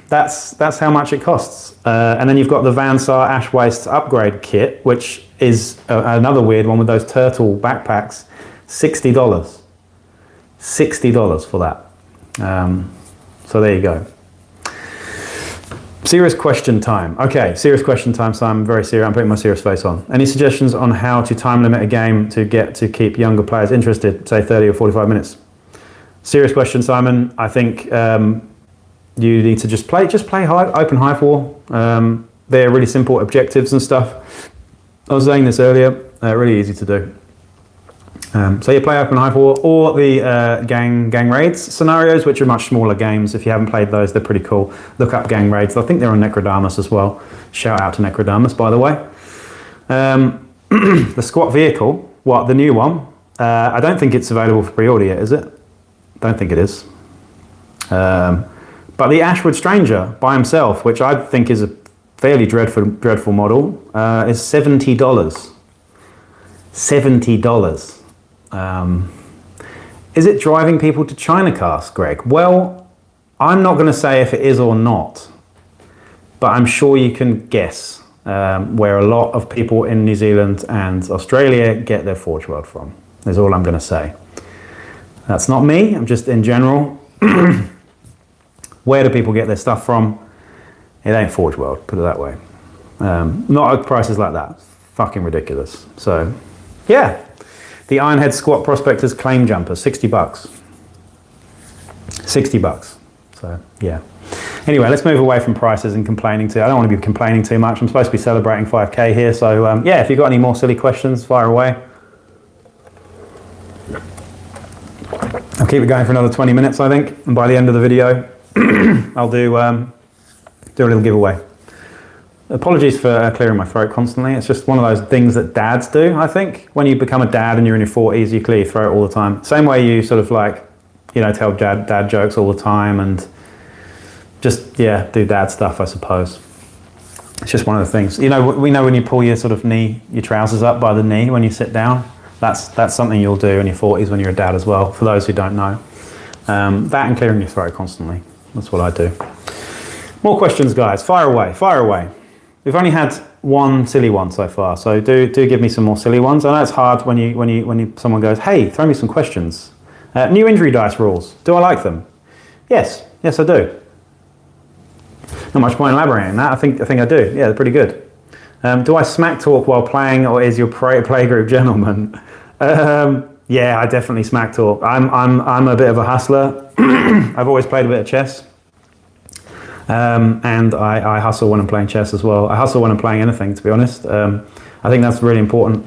that's how much it costs. And then you've got the Vansar Ash Waste upgrade kit, which is another weird one with those turtle backpacks. $60. $60 for that. So there you go. Serious question time. Okay, serious question time, so I'm very serious. I'm putting my serious face on. Any suggestions on how to time limit a game to keep younger players interested, say 30 or 45 minutes? Serious question, Simon. I think you need to just play Open Hive War. They're really simple objectives and stuff. I was saying this earlier, really easy to do. So you play Open Hive War or the gang raids scenarios, which are much smaller games. If you haven't played those, they're pretty cool. Look up gang raids. I think they're on Necrodamus as well. Shout out to Necrodamus, by the way. The squat vehicle, the new one? I don't think it's available for pre-order yet, is it? Don't think it is. But the Ashwood Stranger by himself, which I think is a fairly dreadful model, is $70. $70. Is it driving people to Chinacast, Greg? Well, I'm not going to say if it is or not, but I'm sure you can guess where a lot of people in New Zealand and Australia get their Forge World from. Is all I'm going to say. That's not me, I'm just in general. Where do people get their stuff from? It ain't Forge World, put it that way. Not at prices like that. Fucking ridiculous. So, yeah. The Ironhead Squat Prospectors Claim Jumper, 60 bucks. 60 bucks. So, yeah. Anyway, let's move away from prices and complaining too. I don't want to be complaining too much. I'm supposed to be celebrating 5K here. So, yeah, if you've got any more silly questions, fire away. I'll keep it going for another 20 minutes, I think. And by the end of the video, I'll do a little giveaway. Apologies for clearing my throat constantly. It's just one of those things that dads do, I think. When you become a dad and you're in your 40s, you clear your throat all the time. Same way you sort of like, you know, tell dad jokes all the time and just, yeah, do dad stuff, I suppose. It's just one of the things. You know, we know when you pull your sort of knee, your trousers up by the knee when you sit down, that's something you'll do in your 40s when you're a dad as well, for those who don't know. That and clearing your throat constantly. That's what I do. More questions, guys. Fire away, fire away. We've only had one silly one so far, so do give me some more silly ones. I know it's hard when someone goes, hey, throw me some questions. New injury dice rules. Do I like them? Yes, I do. Not much point elaborating on that. I think I do. Yeah, they're pretty good. Do I smack talk while playing, or is your playgroup gentleman? Yeah, I definitely smack talk. I'm a bit of a hustler. I've always played a bit of chess. And I hustle when I'm playing chess as well. I hustle when I'm playing anything, to be honest. I think that's a really important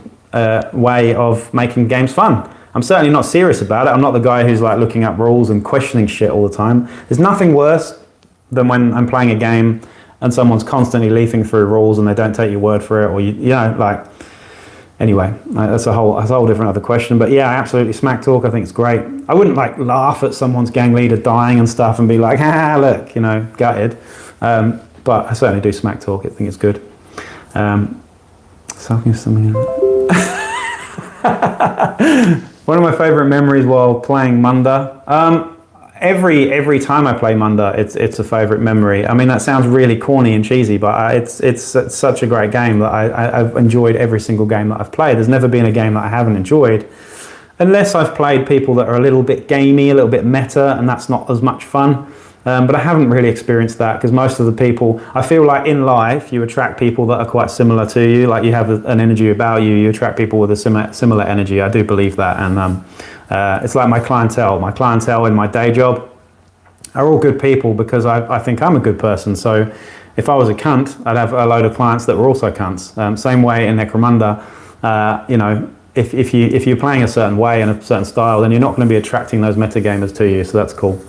way of making games fun. I'm certainly not serious about it. I'm not the guy who's like looking up rules and questioning shit all the time. There's nothing worse than when I'm playing a game and someone's constantly leafing through rules and they don't take your word for it, or you know, like. Anyway, that's a whole different other question. But yeah, I absolutely smack talk. I think it's great. I wouldn't like laugh at someone's gang leader dying and stuff and be like, ah, look, you know, gutted. But I certainly do smack talk. I think it's good. Something. One of my favorite memories while playing Munda. Every time I play Munda, it's a favorite memory. I mean, that sounds really corny and cheesy, but it's such a great game that I've enjoyed every single game that I've played. There's never been a game that I haven't enjoyed, unless I've played people that are a little bit gamey, a little bit meta, and that's not as much fun. But I haven't really experienced that, because most of the people, I feel like in life, you attract people that are quite similar to you. Like you have an energy about you, you attract people with a similar energy. I do believe that, and it's like my clientele in my day job are all good people, because I think I'm a good person. So if I was a cunt, I'd have a load of clients that were also cunts. Same way in Necromunda, you know, if you're playing a certain way and a certain style, then you're not going to be attracting those metagamers to you. So that's cool.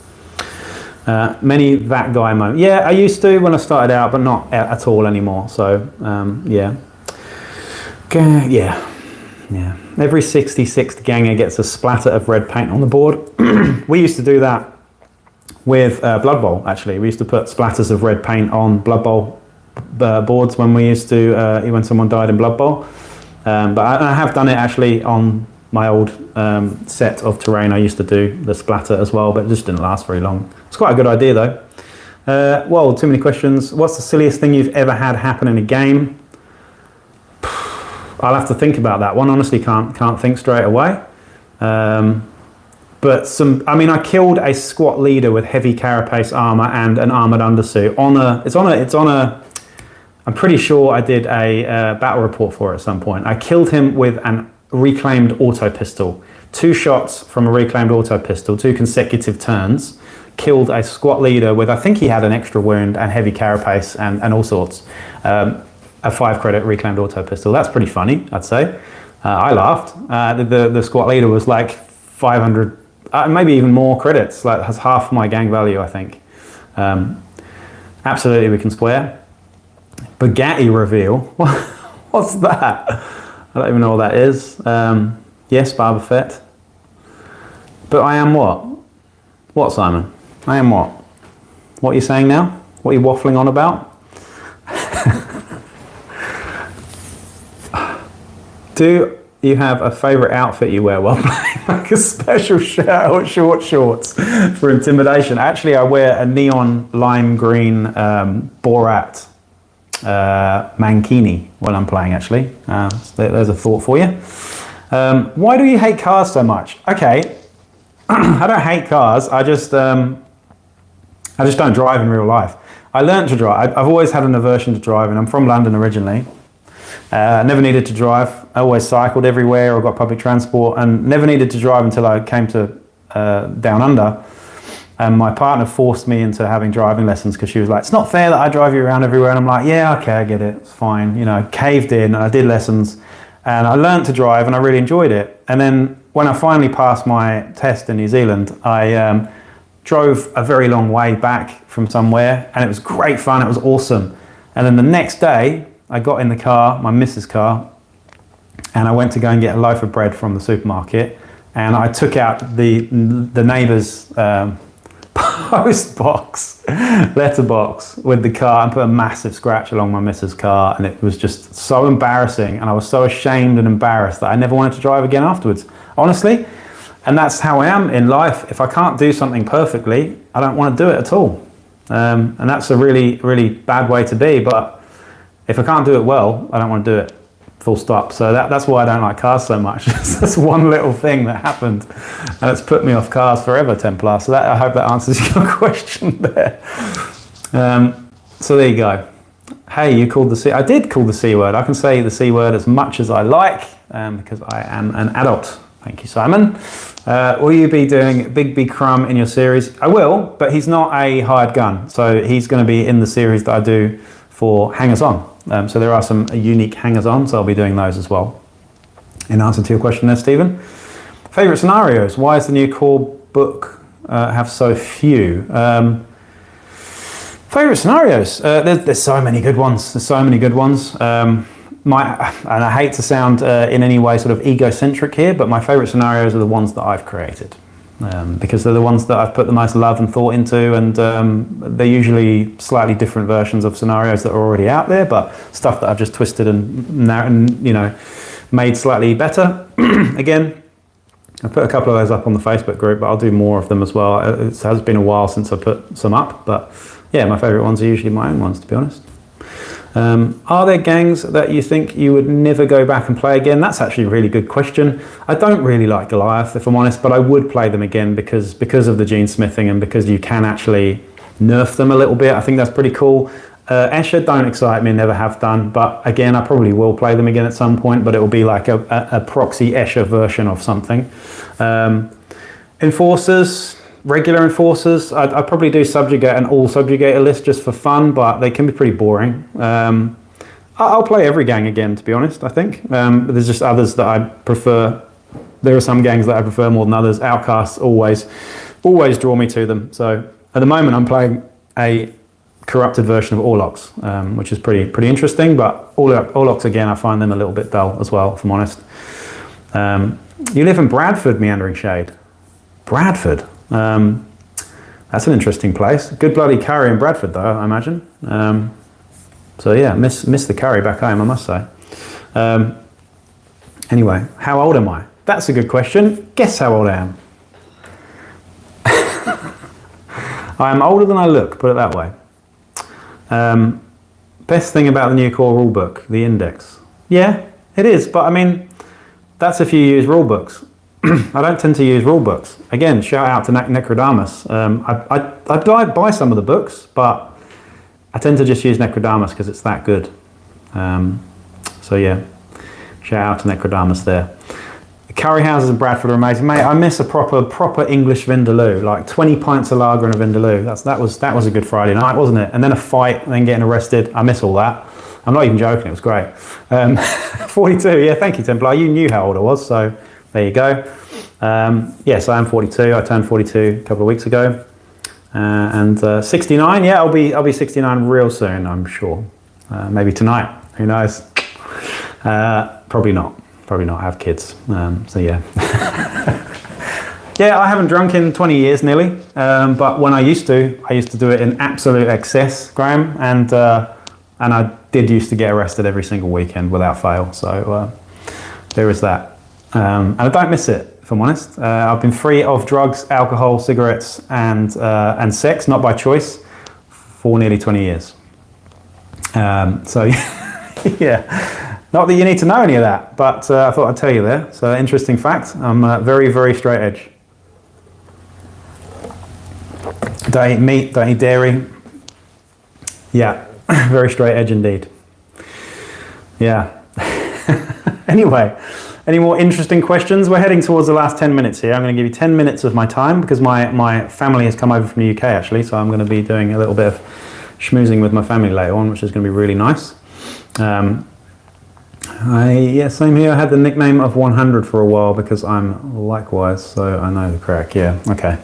Many that guy moments. Yeah, I used to when I started out, but not at all anymore. So yeah. Yeah. Every 66th ganger gets a splatter of red paint on the board. We used to do that with Blood Bowl, actually. We used to put splatters of red paint on Blood Bowl boards when we used to, when someone died in Blood Bowl. But I have done it actually on my old set of terrain. I used to do the splatter as well, but it just didn't last very long. It's quite a good idea though. Well, too many questions. What's the silliest thing you've ever had happen in a game? I'll have to think about that one. Honestly, can't think straight away. But I killed a squat leader with heavy carapace armor and an armored undersuit I'm pretty sure I did a battle report for it at some point. I killed him with an reclaimed auto pistol. 2 shots from a reclaimed auto pistol, 2 consecutive turns. Killed a squat leader with, I think he had an extra wound and heavy carapace and all sorts. A 5 credit reclaimed auto pistol. That's pretty funny, I'd say. I laughed. The squat leader was like 500, maybe even more credits. Like has half my gang value, I think. Absolutely, we can swear. Bugatti reveal. What's that? I don't even know what that is. Yes, Barber Fett. But I am what? What, Simon? I am what? What are you saying now? What are you waffling on about? Do you have a favourite outfit you wear while playing? Like a special shirt or short shorts for intimidation? Actually, I wear a neon lime green Borat mankini when I'm playing, actually. There's a thought for you. Why do you hate cars so much? Okay, I don't hate cars. I I just don't drive in real life. I learned to drive. I've always had an aversion to driving. I'm from London originally. I never needed to drive. I always cycled everywhere or got public transport, and never needed to drive until I came to Down Under. And my partner forced me into having driving lessons because she was like, it's not fair that I drive you around everywhere. And I'm like, yeah, okay, I get it. It's fine. You know, caved in. I did lessons and I learned to drive and I really enjoyed it. And then when I finally passed my test in New Zealand, I drove a very long way back from somewhere and it was great fun. It was awesome. And then the next day I got in the car, my missus' car, and I went to go and get a loaf of bread from the supermarket. And I took out the neighbour's post box, letterbox with the car and put a massive scratch along my missus' car, and it was just so embarrassing, and I was so ashamed and embarrassed that I never wanted to drive again afterwards, honestly. And that's how I am in life. If I can't do something perfectly, I don't want to do it at all. And that's a really, really bad way to be, but if I can't do it well, I don't want to do it. Full stop. So that's why I don't like cars so much. That's one little thing that happened and it's put me off cars forever, Templar. So I hope that answers your question there. So there you go. Hey, you called the C. I did call the C word. I can say the C word as much as I like because I am an adult. Thank you, Simon. Will you be doing Big B Crumb in your series? I will, but he's not a hired gun. So he's going to be in the series that I do for Hangers On. So there are some unique hangers-on, so I'll be doing those as well. In answer to your question there, Stephen. Favourite scenarios? Why does the new core book have so few? Favourite scenarios? There's so many good ones. There's so many good ones. And I hate to sound in any way sort of egocentric here, but my favourite scenarios are the ones that I've created. Because they're the ones that I've put the most love and thought into, and they're usually slightly different versions of scenarios that are already out there, but stuff that I've just twisted and you know, made slightly better. Again, I put a couple of those up on the Facebook group, but I'll do more of them as well. It has been a while since I put some up, but yeah, my favourite ones are usually my own ones, to be honest. Are there gangs that you think you would never go back and play again? That's actually a really good question. I don't really like Goliath, if I'm honest, but I would play them again because of the gene smithing and because you can actually nerf them a little bit. I think that's pretty cool. Escher don't excite me, never have done, but again, I probably will play them again at some point, but it will be like a proxy Escher version of something. Enforcers. Regular enforcers, I'd probably do subjugate and all subjugator list just for fun, but they can be pretty boring. I'll play every gang again, to be honest, I think. But there's just others that I prefer. There are some gangs that I prefer more than others. Outcasts always draw me to them. So at the moment I'm playing a corrupted version of Orlocks, which is pretty interesting, but Orlocks again, I find them a little bit dull as well, if I'm honest. You live in Bradford, Meandering Shade. Bradford? That's an interesting place. Good bloody curry in Bradford, though, I imagine. So yeah, miss the curry back home, I must say. Anyway, how old am I? That's a good question. Guess how old I am. I am older than I look, put it that way. Best thing about the new core rulebook, the index. Yeah, it is, but I mean, that's if you use rulebooks. I don't tend to use rule books. Again, shout out to Necrodamus. I buy some of the books, but I tend to just use Necrodamus because it's that good. So yeah, shout out to Necrodamus there. The curry houses in Bradford are amazing. Mate, I miss a proper English Vindaloo, like 20 pints of lager and a Vindaloo. That was a good Friday night, wasn't it? And then a fight, and then getting arrested. I miss all that. I'm not even joking, it was great. 42, yeah, thank you, Templar. You knew how old I was, so there you go. Yes, I am 42. I turned 42 a couple of weeks ago. And 69, yeah, I'll be 69 real soon, I'm sure. Maybe tonight, who knows? Probably not. Probably not have kids. So yeah. Yeah, I haven't drunk in 20 years nearly. But when I used to do it in absolute excess, Graham, and I did used to get arrested every single weekend without fail. So there is that. And I don't miss it, if I'm honest. I've been free of drugs, alcohol, cigarettes, and sex, not by choice, for nearly 20 years. So, yeah, not that you need to know any of that, but I thought I'd tell you there. So, interesting fact, I'm very, very straight edge. Don't eat meat, don't eat dairy. Yeah, very straight edge indeed. Yeah. Anyway, any more interesting questions? We're heading towards the last 10 minutes here. I'm going to give you 10 minutes of my time because my family has come over from the UK actually, so I'm going to be doing a little bit of schmoozing with my family later on, which is going to be really nice. Yeah, same here. I had the nickname of 100 for a while because I'm likewise, so I know the crack. Yeah, okay.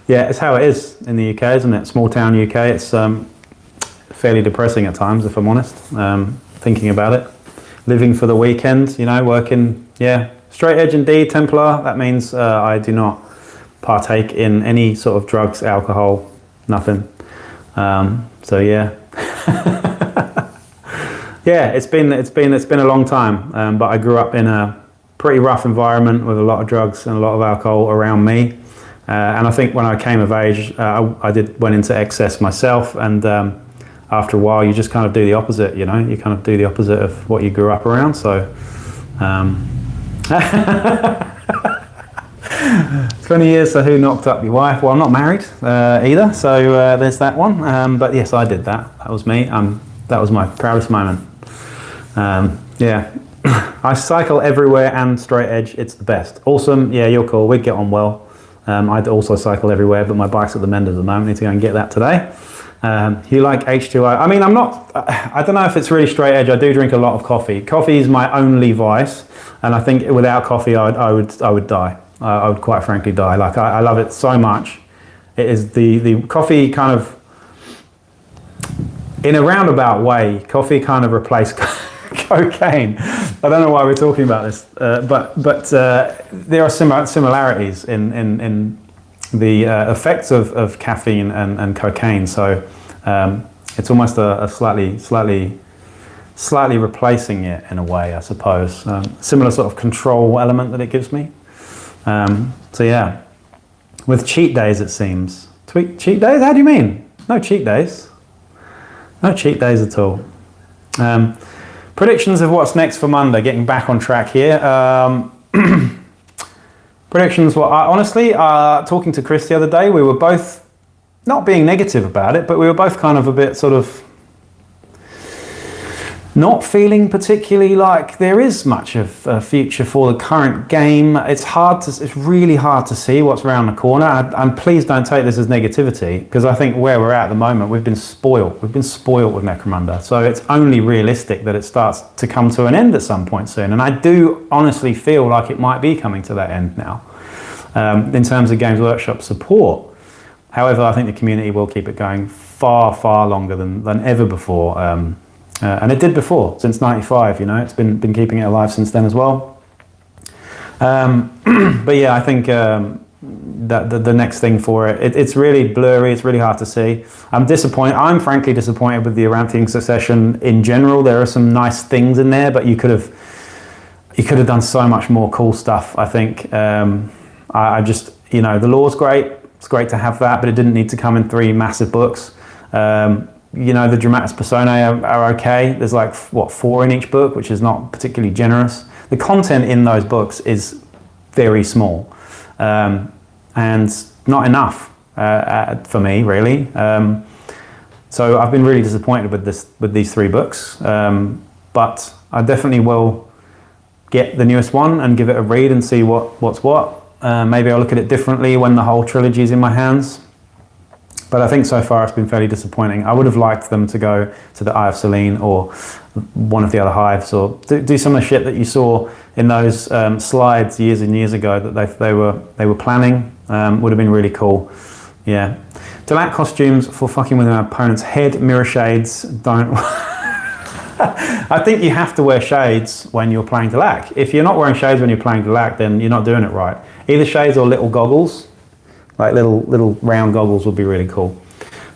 Yeah, it's how it is in the UK, isn't it? Small town UK. It's fairly depressing at times, if I'm honest, thinking about it. Living for the weekend, you know, working, yeah. Straight edge indeed, Templar. That means I do not partake in any sort of drugs, alcohol, nothing. So yeah. Yeah, it's been a long time, but I grew up in a pretty rough environment with a lot of drugs and a lot of alcohol around me. And I think when I came of age, I went into excess myself, and after a while, you just kind of do the opposite. You know, you kind of do the opposite of what you grew up around. So, 20 years. So who knocked up your wife? Well, I'm not married either, so there's that one. But yes, I did that. That was me. That was my proudest moment. Yeah, I cycle everywhere and straight edge. It's the best. Awesome. Yeah, you're cool. We'd get on well. I'd also cycle everywhere, but my bike's at the mend at the moment. I need to go and get that today. You like H2O? I mean, I don't know if it's really straight edge. I do drink a lot of coffee. Coffee is my only vice, and I think without coffee, I would die. I would quite frankly die. Like, I love it so much. It is the coffee kind of, in a roundabout way, coffee kind of replaced cocaine. I don't know why we're talking about this, but there are similarities in the effects of caffeine and cocaine. So it's almost a slightly replacing it in a way, I suppose. Similar sort of control element that it gives me. So yeah, with cheat days it seems. Cheat days? How do you mean? No cheat days. No cheat days at all. Predictions of what's next for Monday, getting back on track here. Predictions, well, honestly, talking to Chris the other day, we were both, not being negative about it, but we were both kind of a bit sort of not feeling particularly like there is much of a future for the current game. It's really hard to see what's around the corner. And please don't take this as negativity, because I think where we're at the moment, we've been spoiled. We've been spoiled with Necromunda. So it's only realistic that it starts to come to an end at some point soon. And I do honestly feel like it might be coming to that end now, in terms of Games Workshop support. However, I think the community will keep it going far, far longer than ever before. And it did before, since '95, you know, it's been keeping it alive since then as well. But yeah, I think that the next thing for it's really blurry, it's really hard to see. I'm frankly disappointed with the Aranthian Succession in general. There are some nice things in there, but you could have done so much more cool stuff, I think. I just, you know, the lore's great, it's great to have that, but it didn't need to come in 3 massive books. You know, the Dramatis Personae are okay. There's like, 4 in each book, which is not particularly generous. The content in those books is very small, and not enough for me, really. So I've been really disappointed with these 3 books, but I definitely will get the newest one and give it a read and see what's what. Maybe I'll look at it differently when the whole trilogy is in my hands. But I think so far it's been fairly disappointing. I would have liked them to go to the Eye of Selene or one of the other hives, or do some of the shit that you saw in those slides years and years ago that they were planning. Would have been really cool. Yeah. Deac costumes for fucking with my opponent's head. Mirror shades, don't. I think you have to wear shades when you're playing Deac. If you're not wearing shades when you're playing Deac, then you're not doing it right. Either shades or little goggles. Like little round goggles would be really cool.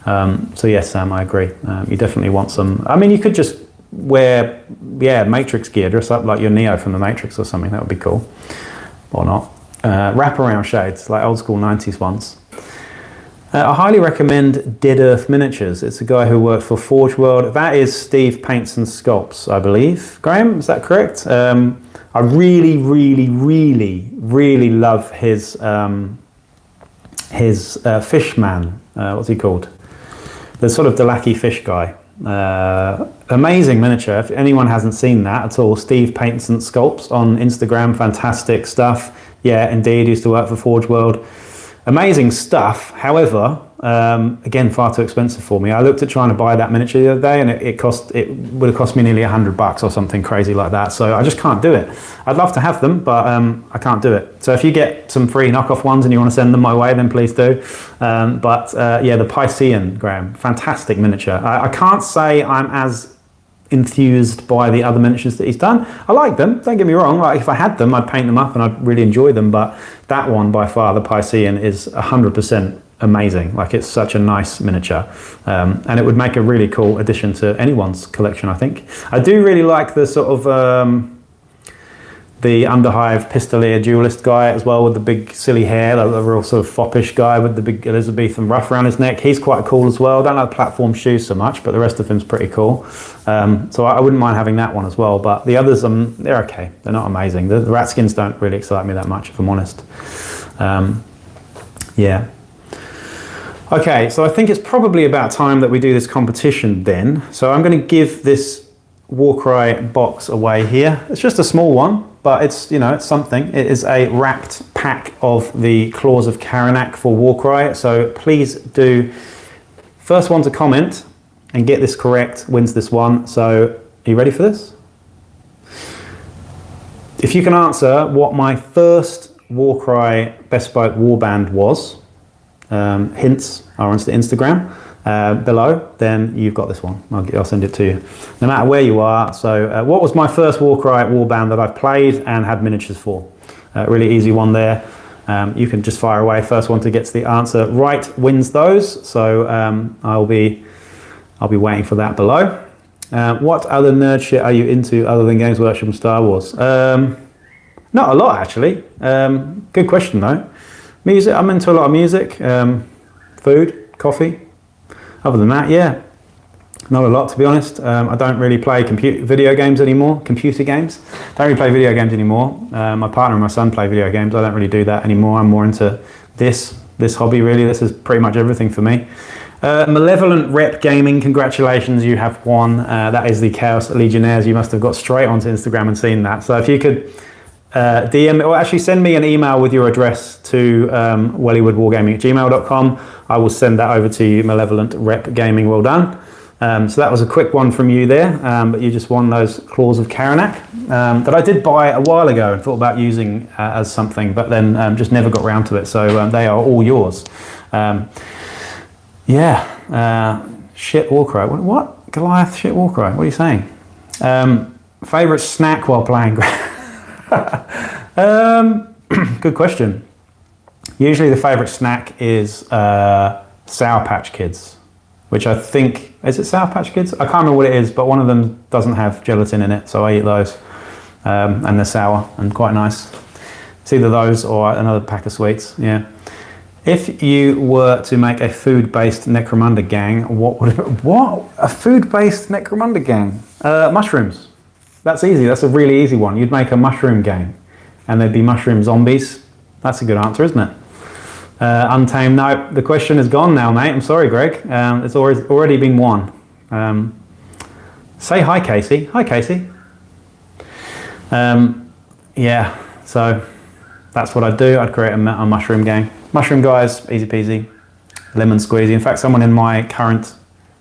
So yes, Sam, I agree. You definitely want some. I mean, you could just wear, Matrix gear, dress up like you're Neo from the Matrix or something. That would be cool, or not. Wrap around shades, like old school 90s ones. I highly recommend Dead Earth Miniatures. It's a guy who worked for Forge World. That is Steve Paints and Sculpts, I believe. Graham, is that correct? I really, really, really, really love his his fish man. What's he called? The sort of Deac fish guy. Amazing miniature. If anyone hasn't seen that at all, Steve Paints and Sculpts on Instagram, fantastic stuff. Yeah, indeed, used to work for Forge World. Amazing stuff. However, again, far too expensive for me. I looked at trying to buy that miniature the other day, and it would have cost me nearly $100 or something crazy like that. So I just can't do it. I'd love to have them, but I can't do it. So if you get some free knockoff ones and you want to send them my way, then please do. Yeah, the Piscean, Graham, fantastic miniature. I can't say I'm as enthused by the other miniatures that he's done. I like them, don't get me wrong. Like, if I had them, I'd paint them up and I'd really enjoy them, but that one by far, the Piscean, is 100% amazing. Like, it's such a nice miniature, and it would make a really cool addition to anyone's collection, I think. I do really like the sort of the Underhive Pistolier duelist guy as well, with the big silly hair, the real sort of foppish guy with the big Elizabethan ruff around his neck. He's quite cool as well. I don't like the platform shoes so much, but the rest of him's pretty cool. So I wouldn't mind having that one as well, but the others, they're okay. They're not amazing. The rat skins don't really excite me that much, if I'm honest. Yeah. Okay, so I think it's probably about time that we do this competition then. So I'm going to give this Warcry box away here. It's just a small one, but it's, you know, it's something. It is a wrapped pack of the Claws of Karanak for Warcry. So please do, first one to comment and get this correct wins this one. So are you ready for this? If you can answer what my first Warcry Bespoke Warband was, hints are on the Instagram below, then you've got this one. I'll send it to you, no matter where you are. So what was my first Warcry warband that I've played and had miniatures for? Really easy one there. You can just fire away. First one to get the answer right wins those. So I'll be waiting for that below. What other nerd shit are you into other than Games Workshop and Star Wars? Not a lot, actually. Good question though. Music, I'm into a lot of music. Food, coffee. Other than that, yeah, not a lot, to be honest. I don't really play video games anymore. Computer games. Don't really play video games anymore. My partner and my son play video games. I don't really do that anymore. I'm more into this hobby, really. This is pretty much everything for me. Malevolent Rep Gaming, congratulations, you have won. That is the Chaos Legionnaires. You must have got straight onto Instagram and seen that. So if you could DM, or actually send me an email with your address to wellywoodwargaming@gmail.com. I will send that over to you, Malevolent Rep Gaming. Well done. So that was a quick one from you there, but you just won those Claws of Karanak that I did buy a while ago and thought about using as something, but then just never got around to it. So they are all yours. Yeah, shit Warcry. What? Goliath shit Warcry? What are you saying? Favourite snack while playing? Good question. Usually the favourite snack is Sour Patch Kids, which I think, is it Sour Patch Kids? I can't remember what it is, but one of them doesn't have gelatin in it, so I eat those. And they're sour and quite nice. It's either those or another pack of sweets, yeah. If you were to make a food-based Necromunda gang, what? A food-based Necromunda gang? Mushrooms. That's easy, that's a really easy one. You'd make a mushroom gang and there'd be mushroom zombies. That's a good answer, isn't it? Untamed, no, the question is gone now, mate. I'm sorry, Greg. It's already been won. Say hi, Casey. Hi, Casey. Yeah, so that's what I'd do. I'd create a mushroom gang. Mushroom guys, easy peasy, lemon squeezy. In fact, someone in my current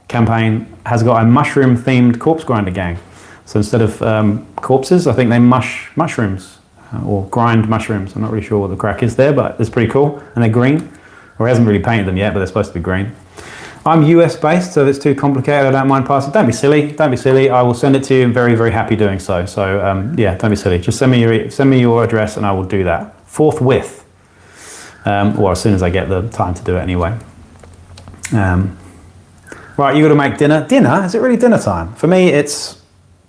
campaign has got a mushroom-themed corpse grinder gang. So instead of corpses, I think they mush mushrooms or grind mushrooms. I'm not really sure what the crack is there, but it's pretty cool. And they're green. Or he hasn't really painted them yet, but they're supposed to be green. I'm US based, so if it's too complicated, I don't mind passing. Don't be silly. Don't be silly. I will send it to you. I'm very, very happy doing so. So yeah, don't be silly. Just send me your address and I will do that forthwith. Or as soon as I get the time to do it anyway. Right, you got to make dinner. Dinner? Is it really dinner time? For me, it's,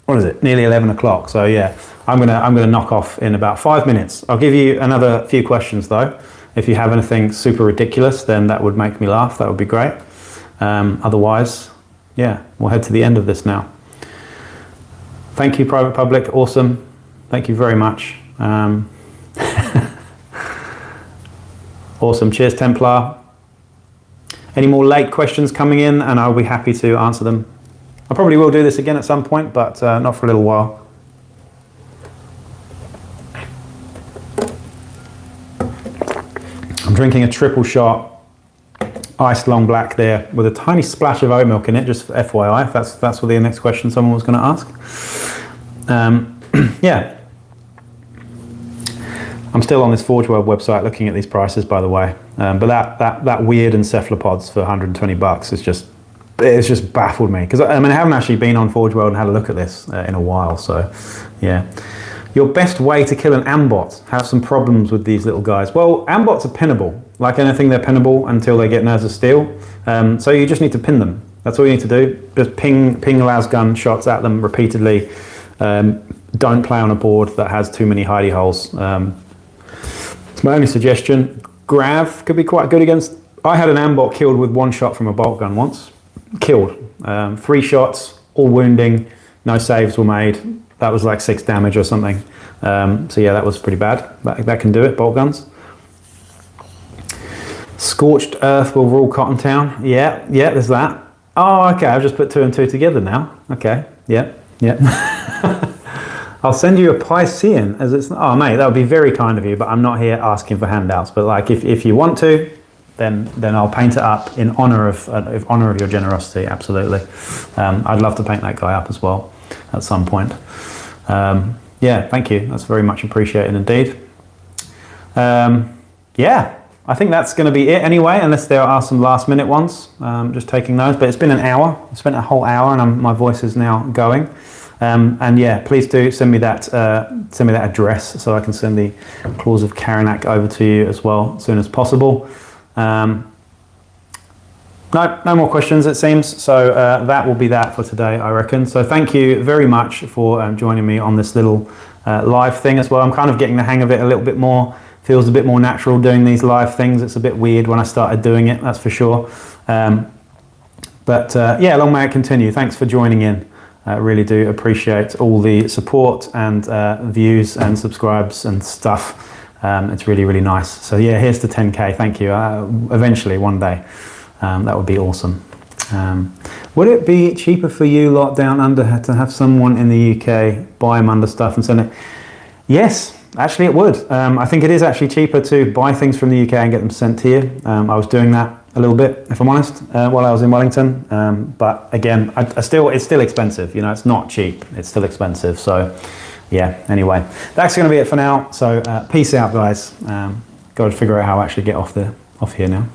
what is it? Nearly 11 o'clock. So yeah, I'm gonna knock off in about 5 minutes. I'll give you another few questions though. If you have anything super ridiculous, then that would make me laugh. That would be great. Otherwise, yeah, we'll head to the end of this now. Thank you, Private Public. Awesome. Thank you very much. Awesome. Cheers, Templar. Any more late questions coming in, and I'll be happy to answer them. I probably will do this again at some point, but not for a little while. I'm drinking a triple shot iced long black there with a tiny splash of oat milk in it, just for FYI, if that's what the next question someone was going to ask. Yeah. I'm still on this Forge World website looking at these prices, by the way. But that weird encephalopods for 120 bucks it's just baffled me, because I haven't actually been on Forge World and had a look at this in a while. So, yeah. Your best way to kill an Ambot? Have some problems with these little guys. Well, Ambots are pinnable. Like anything, they're pinnable until they get nerves of steel. So you just need to pin them. That's all you need to do. Just ping lasgun shots at them repeatedly. Don't play on a board that has too many hidey holes. It's my only suggestion. Grav could be quite good against. I had an Ambot killed with one shot from a bolt gun once. Killed. 3 shots, all wounding, no saves were made. That was like 6 damage or something. So yeah, that was pretty bad. That can do it, bolt guns. Scorched Earth will rule Cottontown. Yeah, there's that. Oh, okay, I've just put 2 and 2 together now. Okay, yeah. I'll send you a Piscean as it's. Oh, mate, that would be very kind of you, but I'm not here asking for handouts. But like, if you want to, then I'll paint it up in honor of your generosity. Absolutely. I'd love to paint that guy up as well at some point. Yeah, thank you. That's very much appreciated indeed. Yeah, I think that's going to be it anyway, unless there are some last minute ones. Just taking those, but it's been an hour. I spent a whole hour and my voice is now going. And yeah, please do send me that address so I can send the Claws of Karanak over to you as well as soon as possible. No more questions it seems, so that will be that for today, I reckon. So thank you very much for joining me on this little live thing as well. I'm kind of getting the hang of it a little bit more. Feels a bit more natural doing these live things. It's a bit weird when I started doing it, that's for sure. But yeah, long may it continue. Thanks for joining in. I really do appreciate all the support and views and subscribes and stuff. It's really, really nice. So yeah, here's the 10K. Thank you. Eventually, one day. That would be awesome. Would it be cheaper for you lot down under to have someone in the UK buy them under stuff and send it? Yes, actually it would. I think it is actually cheaper to buy things from the UK and get them sent to you. I was doing that a little bit, if I'm honest, while I was in Wellington. But again, it's still expensive. You know, it's not cheap. It's still expensive. So yeah, anyway, that's going to be it for now. So peace out, guys. Got to figure out how I actually get off here now.